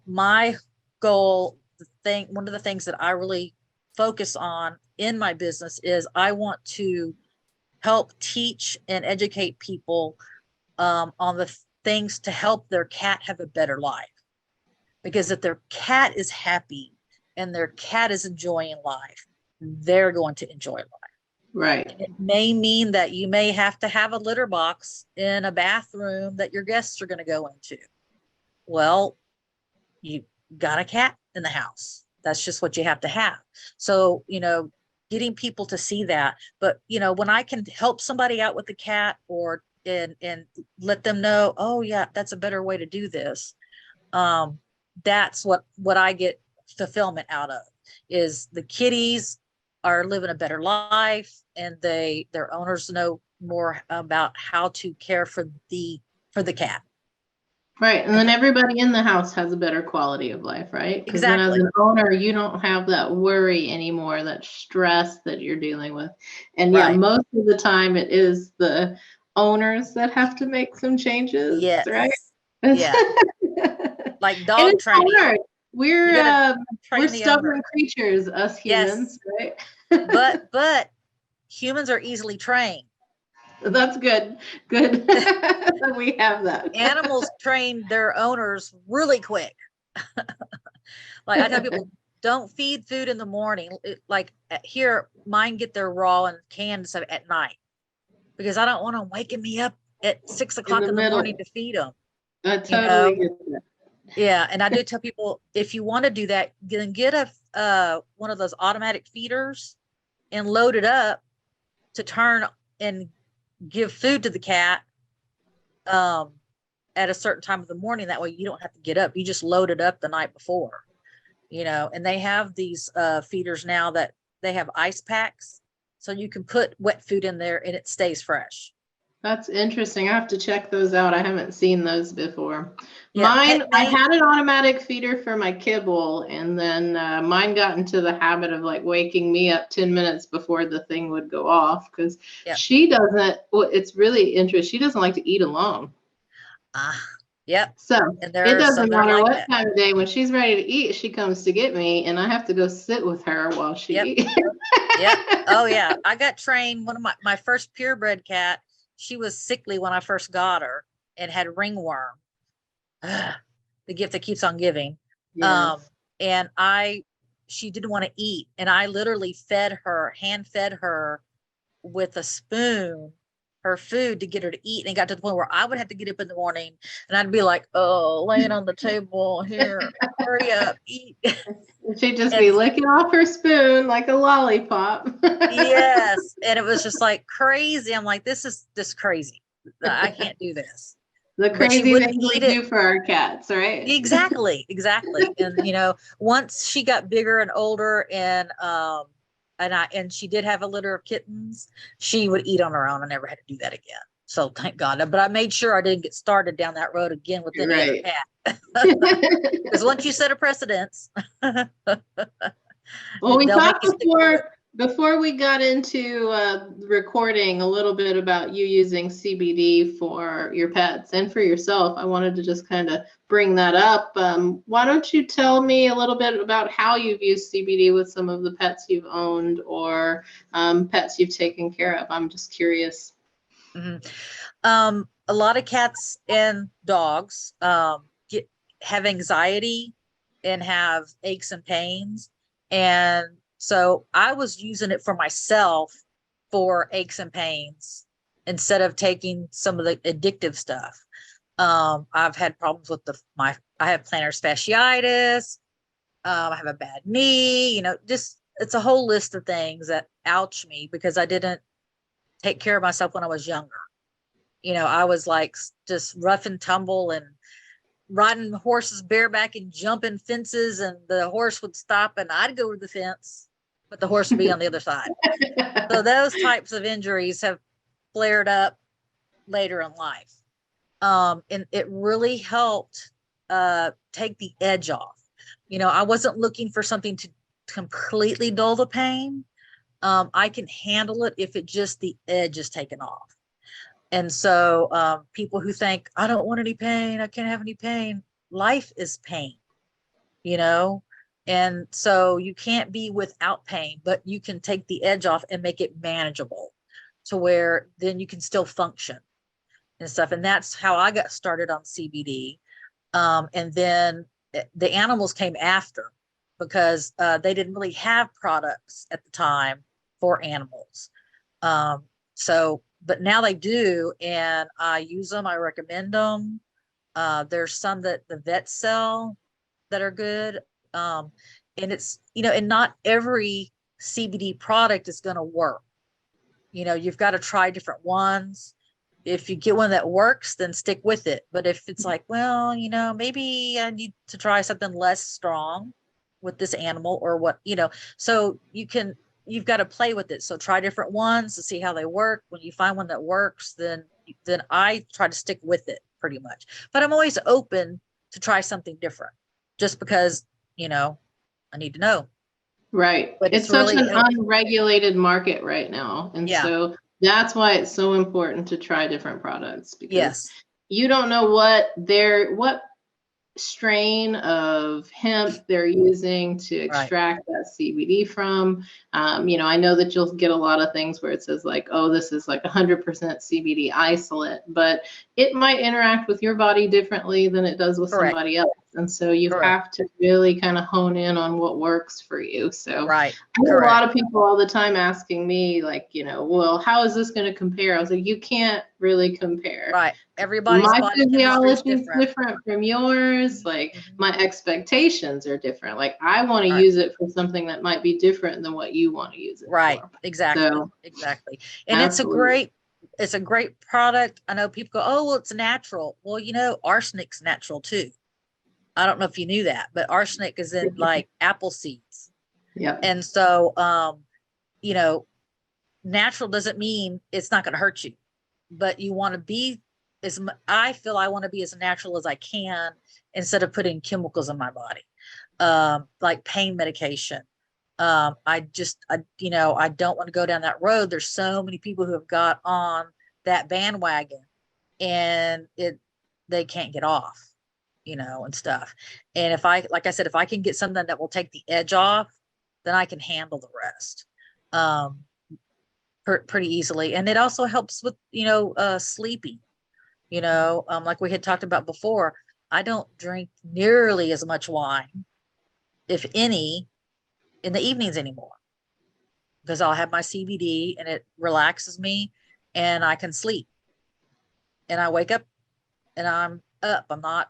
My goal, one of the things that I really focus on in my business is I want to help teach and educate people on the things to help their cat have a better life. Because if their cat is happy and their cat is enjoying life, they're going to enjoy life. Right. And it may mean that you may have to have a litter box in a bathroom that your guests are going to go into. Well, you got a cat in the house. That's just what you have to have. So, getting people to see that. But, when I can help somebody out with the cat, or and let them know, oh yeah, that's a better way to do this. That's what I get fulfillment out of, is the kitties are living a better life, and their owners know more about how to care for the cat. Right. And then everybody in the house has a better quality of life, right? Because then as an owner, you don't have that worry anymore, that stress that you're dealing with. And most of the time it is the owners that have to make some changes, right? Yeah. Like dog training. Hard. We're stubborn creatures, us humans, right? but humans are easily trained. That's good. Good. We have that. Animals train their owners really quick. Like I tell people, don't feed food in the morning. Like here, mine get their raw and canned stuff at night because I don't want them waking me up at 6 o'clock in the morning to feed them. I totally get that. Yeah, and I do tell people, if you want to do that, then get a one of those automatic feeders and load it up to turn and give food to the cat at a certain time of the morning. That way you don't have to get up. You just load it up the night before, and they have these feeders now that they have ice packs, so you can put wet food in there and it stays fresh. That's interesting. I have to check those out. I haven't seen those before. Yeah, mine, I had an automatic feeder for my kibble, and then mine got into the habit of like waking me up 10 minutes before the thing would go off because she doesn't, well, it's really interesting. She doesn't like to eat alone. Yep. So it doesn't matter what time of day, when she's ready to eat, she comes to get me, and I have to go sit with her while she eats. Yep. Oh yeah. I got trained. One of my first purebred cat, she was sickly when I first got her and had ringworm. The gift that keeps on giving. Yes. And she didn't want to eat. And I literally hand fed her with a spoon, her food to get her to eat. And it got to the point where I would have to get up in the morning and I'd be like, oh, laying on the table here, hurry up, eat. She'd just be licking off her spoon like a lollipop. Yes. And it was just like crazy. I'm like, this is just crazy. I can't do this. The crazy things we do for our cats, right? Exactly. And once she got bigger and older, and she did have a litter of kittens, she would eat on her own. I never had to do that again. So thank God. But I made sure I didn't get started down that road again with any other cat. Because once you set a precedence. Well, we talked before we got into recording a little bit about you using CBD for your pets and for yourself. I wanted to just kind of bring that up. Why don't you tell me a little bit about how you've used CBD with some of the pets you've owned or pets you've taken care of? I'm just curious. Mm-hmm. A lot of cats and dogs have anxiety and have aches and pains. And so I was using it for myself for aches and pains instead of taking some of the addictive stuff. I've had problems with I have plantar fasciitis. I have a bad knee, just it's a whole list of things that ouch me because I didn't take care of myself when I was younger. I was like just rough and tumble and riding horses bareback and jumping fences, and the horse would stop and I'd go over the fence, but the horse would be on the other side. So those types of injuries have flared up later in life. And it really helped take the edge off. I wasn't looking for something to completely dull the pain. I can handle it if the edge is taken off. And so people who think, I don't want any pain, I can't have any pain. Life is pain, and so you can't be without pain, but you can take the edge off and make it manageable to where then you can still function and stuff. And that's how I got started on CBD. And then the animals came after because they didn't really have products at the time for animals. But now they do, and I use them. I recommend them. There's some that the vets sell that are good. And it's, and not every CBD product is going to work. You've got to try different ones. If you get one that works, then stick with it. But if it's like, well, maybe I need to try something less strong with this animal or what, so you've got to play with it. So try different ones to see how they work. When you find one that works, then I try to stick with it pretty much. But I'm always open to try something different just because, I need to know. Right. But it's such an unregulated market right now. And so that's why it's so important to try different products because you don't know what strain of hemp they're using to extract that CBD from. I know that you'll get a lot of things where it says like, oh, this is like 100% CBD isolate, but it might interact with your body differently than it does with somebody else. And so you Correct. have to really kind of hone in on what works for you. So Right. I get a Correct. lot of people all the time asking me, like, well, how is this going to compare? I was like, you can't really compare. Right. Everybody's My body chemistry is physiology is different. different from yours. Like my expectations are different. Like I want to Right. use it for something that might be different than what you want to use it Right. for. Exactly. So, Exactly. And absolutely. it's a great product. I know people go, oh, well, it's natural. Well, arsenic's natural too. I don't know if you knew that, but arsenic is in like apple seeds. Yep. And so, natural doesn't mean it's not going to hurt you, but you want to be I feel I want to be as natural as I can instead of putting chemicals in my body, like pain medication. I don't want to go down that road. There's so many people who have got on that bandwagon and they can't get off, and stuff. And like I said, if I can get something that will take the edge off, then I can handle the rest. Pretty easily. And it also helps with, sleeping, like we had talked about before. I don't drink nearly as much wine, if any, in the evenings anymore, because I'll have my CBD and it relaxes me and I can sleep. And I wake up and I'm up. I'm not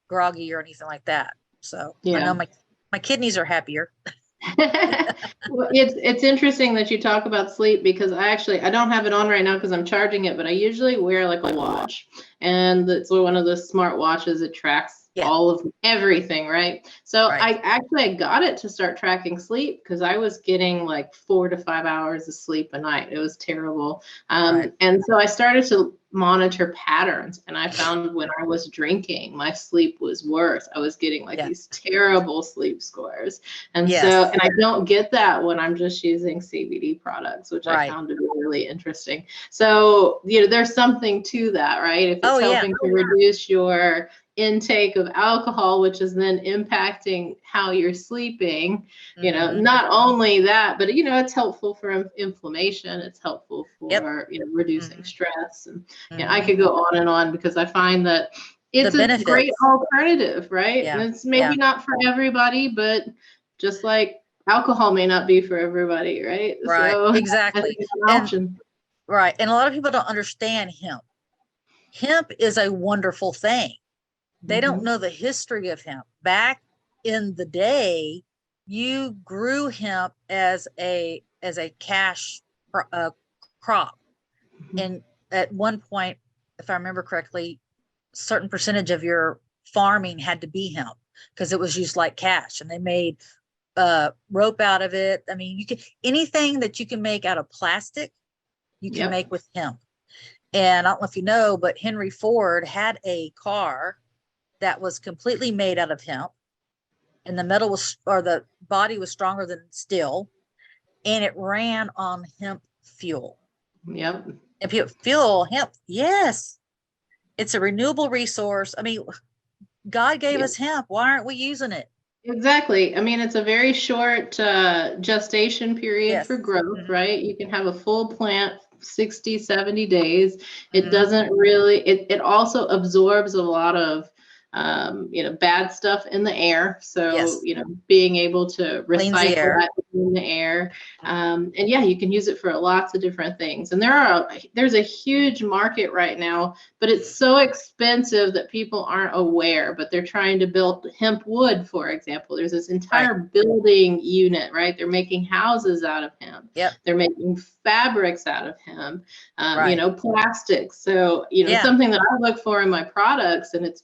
groggy or anything like that. So I know my kidneys are happier. Well, it's interesting that you talk about sleep because I don't have it on right now because I'm charging it, but I usually wear like a watch, and it's one of the smart watches. It tracks all of everything, right? So I got it to start tracking sleep because I was getting like 4 to 5 hours of sleep a night. It was terrible. And so I started to monitor patterns, and I found when I was drinking, my sleep was worse. I was getting like these terrible sleep scores. And so, and I don't get that when I'm just using CBD products, which I found to be really interesting. So, there's something to that, right? If it's helping to reduce your intake of alcohol, which is then impacting how you're sleeping, not only that, but it's helpful for inflammation. It's helpful for reducing stress, and I could go on and on because I find that it's a great alternative, right? And it's maybe not for everybody, but just like alcohol may not be for everybody, right? So Exactly. I think it's an option. Right. And a lot of people don't understand hemp. Hemp is a wonderful thing. They don't know the history of hemp. Back in the day, you grew hemp as a cash crop. And at one point, if I remember correctly, a certain percentage of your farming had to be hemp because it was used like cash, and they made rope out of it. I mean, anything that you can make out of plastic, you can make with hemp. And I don't know if you know, but Henry Ford had a car that was completely made out of hemp, and the body was stronger than steel, and it ran on hemp fuel. Yep. And fuel, hemp, yes, it's a renewable resource. I mean, God gave us hemp. Why aren't we using it? Exactly. I mean, it's a very short gestation period for growth, right? You can have a full plant 60, 70 days. It doesn't really, it also absorbs a lot of, bad stuff in the air. So, being able to recycle that in the air. And you can use it for lots of different things. And there's a huge market right now, but it's so expensive that people aren't aware, but they're trying to build hemp wood, for example. There's this entire building unit, right? They're making houses out of hemp. They're making fabrics out of hemp, plastics. So, something that I look for in my products, and it's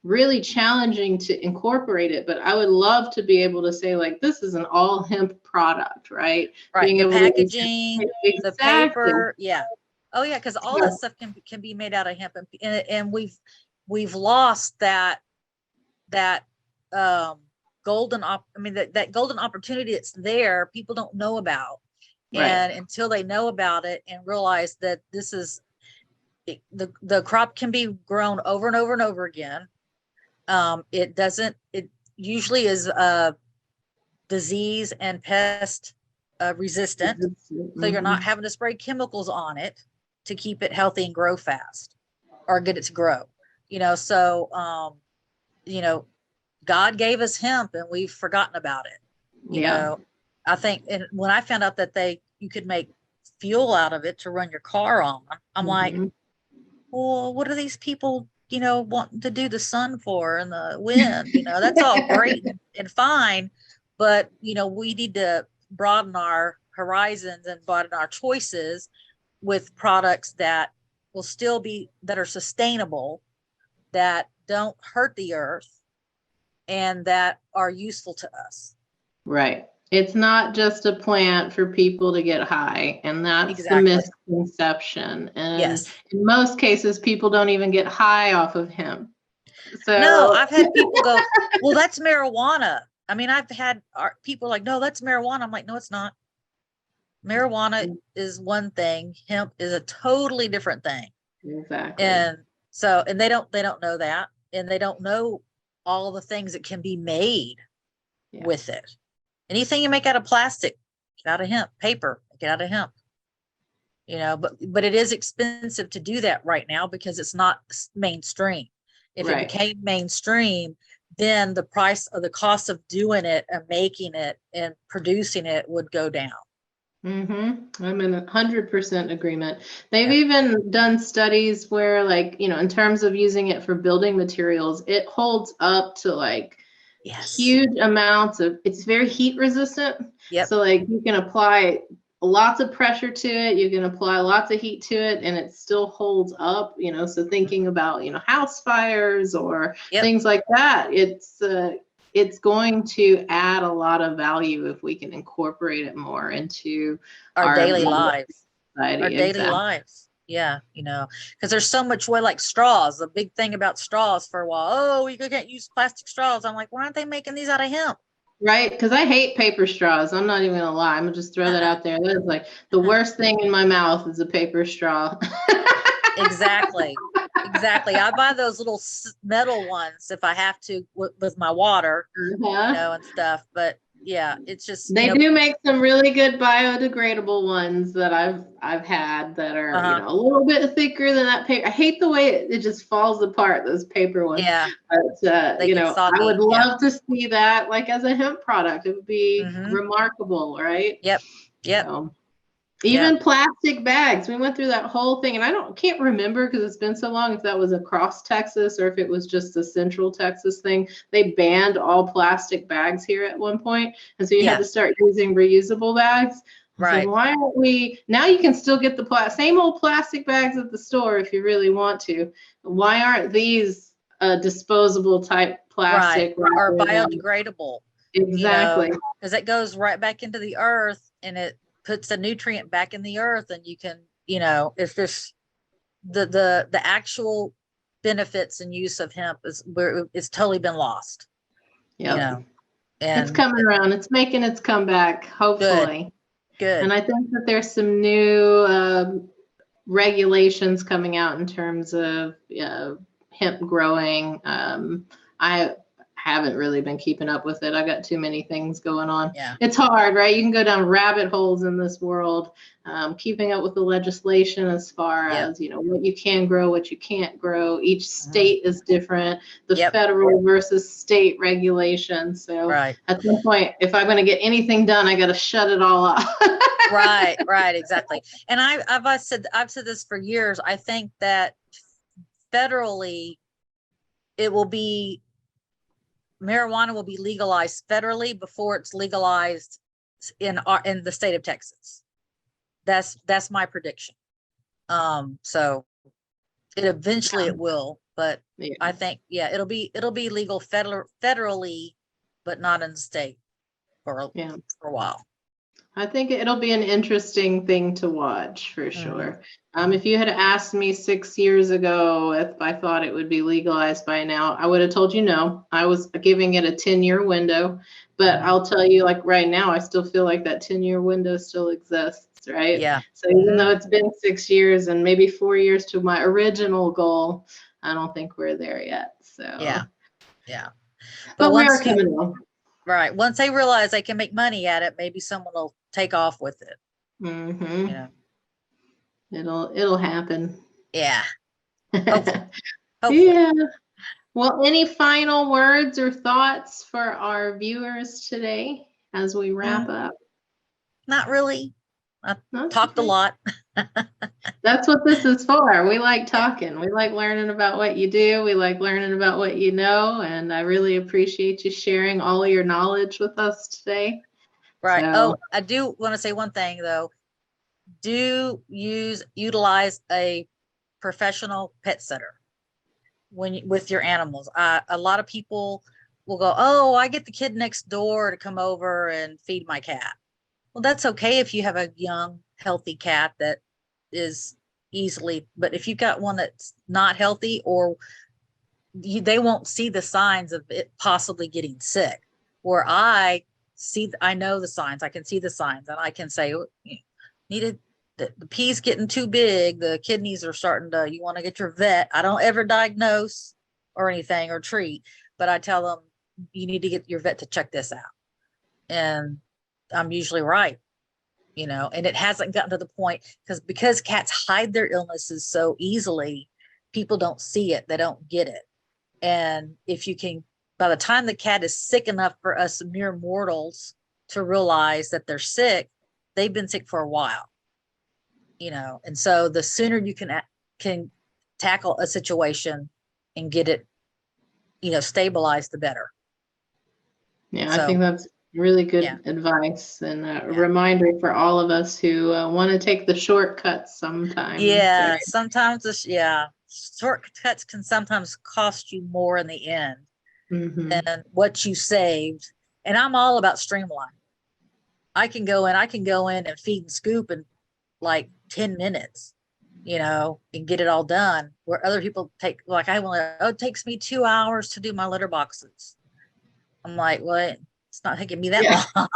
really challenging to incorporate it, but I would love to be able to say, like, this is an all hemp product, right? Being able packaging, the paper, because all that stuff can be made out of hemp, and we've lost that golden that golden opportunity that's there. People don't know about, and until they know about it and realize that this is the crop can be grown over and over and over again. It usually is disease and pest resistant. So you're not having to spray chemicals on it to keep it healthy and grow fast or get it to grow, so, God gave us hemp and we've forgotten about it. You know, I think, and when I found out that you could make fuel out of it to run your car on, I'm like, well, what are these people, wanting to do the sun for and the wind? That's all great and fine, but we need to broaden our horizons and broaden our choices with products that will still be, that are sustainable, that don't hurt the earth, and that are useful to us. Right. It's not just a plant for people to get high, and that's Exactly. the misconception. And Yes. in most cases, people don't even get high off of hemp. So no, I've had people go, well, that's marijuana. I mean, I've had people like, no, that's marijuana. I'm like, no, it's not. Marijuana is one thing. Hemp is a totally different thing. Exactly. And so, and they don't know that, and they don't know all the things that can be made with it. Anything you make out of plastic, get out of hemp. Paper, get out of hemp. But it is expensive to do that right now because it's not mainstream. If it became mainstream, then the price of the cost of doing it and making it and producing it would go down. I'm in 100% agreement. They've even done studies where, like, in terms of using it for building materials, it holds up to like huge amounts of, it's very heat resistant. So like you can apply lots of pressure to it, you can apply lots of heat to it, and it still holds up, so thinking about, house fires or things like that, it's going to add a lot of value if we can incorporate it more into our daily lives. Society. Daily lives. Yeah, because there's so much way, like straws. The big thing about straws for a while, oh, you can't use plastic straws. I'm like, why aren't they making these out of hemp? Right, because I hate paper straws. I'm not even gonna lie. I'm gonna just throw that out there. That is like the worst thing in my mouth is a paper straw. Exactly. I buy those little metal ones if I have to with my water, and stuff. But yeah, it's just they do make some really good biodegradable ones that I've had that are a little bit thicker than that paper. I hate the way it just falls apart, those paper ones. Yeah, but I would love to see that like as a hemp product. It would be remarkable, right? Yep. Even plastic bags. We went through that whole thing, and I can't remember because it's been so long if that was across Texas or if it was just a central Texas thing. They banned all plastic bags here at one point, and so you had to start using reusable bags. Right. So why aren't we? Now you can still get the same old plastic bags at the store if you really want to. Why aren't these disposable type plastic or biodegradable? Exactly, because it goes right back into the earth and it puts a nutrient back in the earth, and you can, it's just the actual benefits and use of hemp is where it's totally been lost. And it's coming around. It's making its comeback, hopefully. Good. And I think that there's some new regulations coming out in terms of hemp growing. I haven't really been keeping up with it. I got too many things going on. It's hard, right? You can go down rabbit holes in this world, keeping up with the legislation as far as, what you can grow, what you can't grow. Each state is different, the federal versus state regulations. So at some point, if I'm going to get anything done, I got to shut it all off. Right, exactly. And I've said this for years. I think that federally, marijuana will be legalized federally before it's legalized in the state of Texas. That's my prediction. So it eventually it will, but I think it'll be legal federally, but not in the state for a while. I think it'll be an interesting thing to watch for sure. If you had asked me 6 years ago if I thought it would be legalized by now, I would have told you no. I was giving it a 10-year window, but I'll tell you, like right now, I still feel like that 10-year window still exists, right? Yeah. So even though it's been 6 years and maybe 4 years to my original goal, I don't think we're there yet. So yeah. But we are coming along. Right. Once they realize they can make money at it, maybe someone will take off with it. It'll happen. Yeah. Hopefully. Yeah. Well, any final words or thoughts for our viewers today as we wrap up? Not really. I That's talked a okay. lot. That's what this is for. We like talking. We like learning about what you do. We like learning about what you know. And I really appreciate you sharing all of your knowledge with us today. Right. So, Oh, I do want to say one thing though. Utilize a professional pet sitter with your animals. A lot of people will go, oh, I get the kid next door to come over and feed my cat. Well, that's okay if you have a young, healthy cat that is easily, but if you've got one that's not healthy or they won't see the signs of it possibly getting sick. Where I know the signs, I can see the signs, and I can say, oh, you needed the pee's getting too big, the kidneys are starting to, you want to get your vet. I don't ever diagnose or anything or treat, but I tell them you need to get your vet to check this out. And I'm usually right, and it hasn't gotten to the point because cats hide their illnesses so easily, people don't see it, they don't get it. And if you can, by the time the cat is sick enough for us mere mortals to realize that they're sick, they've been sick for a while, and so the sooner you can tackle a situation and get it, stabilized, the better. yeah, So, I think that's really good yeah. advice and a reminder for all of us who want to take the shortcuts sometimes. Yeah, right? sometimes shortcuts can sometimes cost you more in the end than what you saved. And I'm all about streamlining. I can go in and feed and scoop in like 10 minutes, and get it all done. Where other people it takes me 2 hours to do my litter boxes. I'm like, well, it's not taking me that long.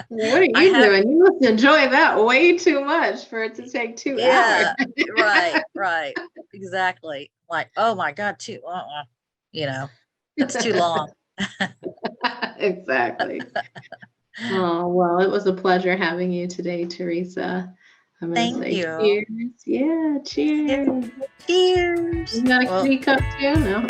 What are you doing? You must enjoy that way too much for it to take 2 hours. Right. Exactly. Like, oh my God, that's too long. Exactly. Oh, well, it was a pleasure having you today, Teresa. I'm going to say you. cheers. Yeah, cheers. Cheers. You got a kitty cup too? No.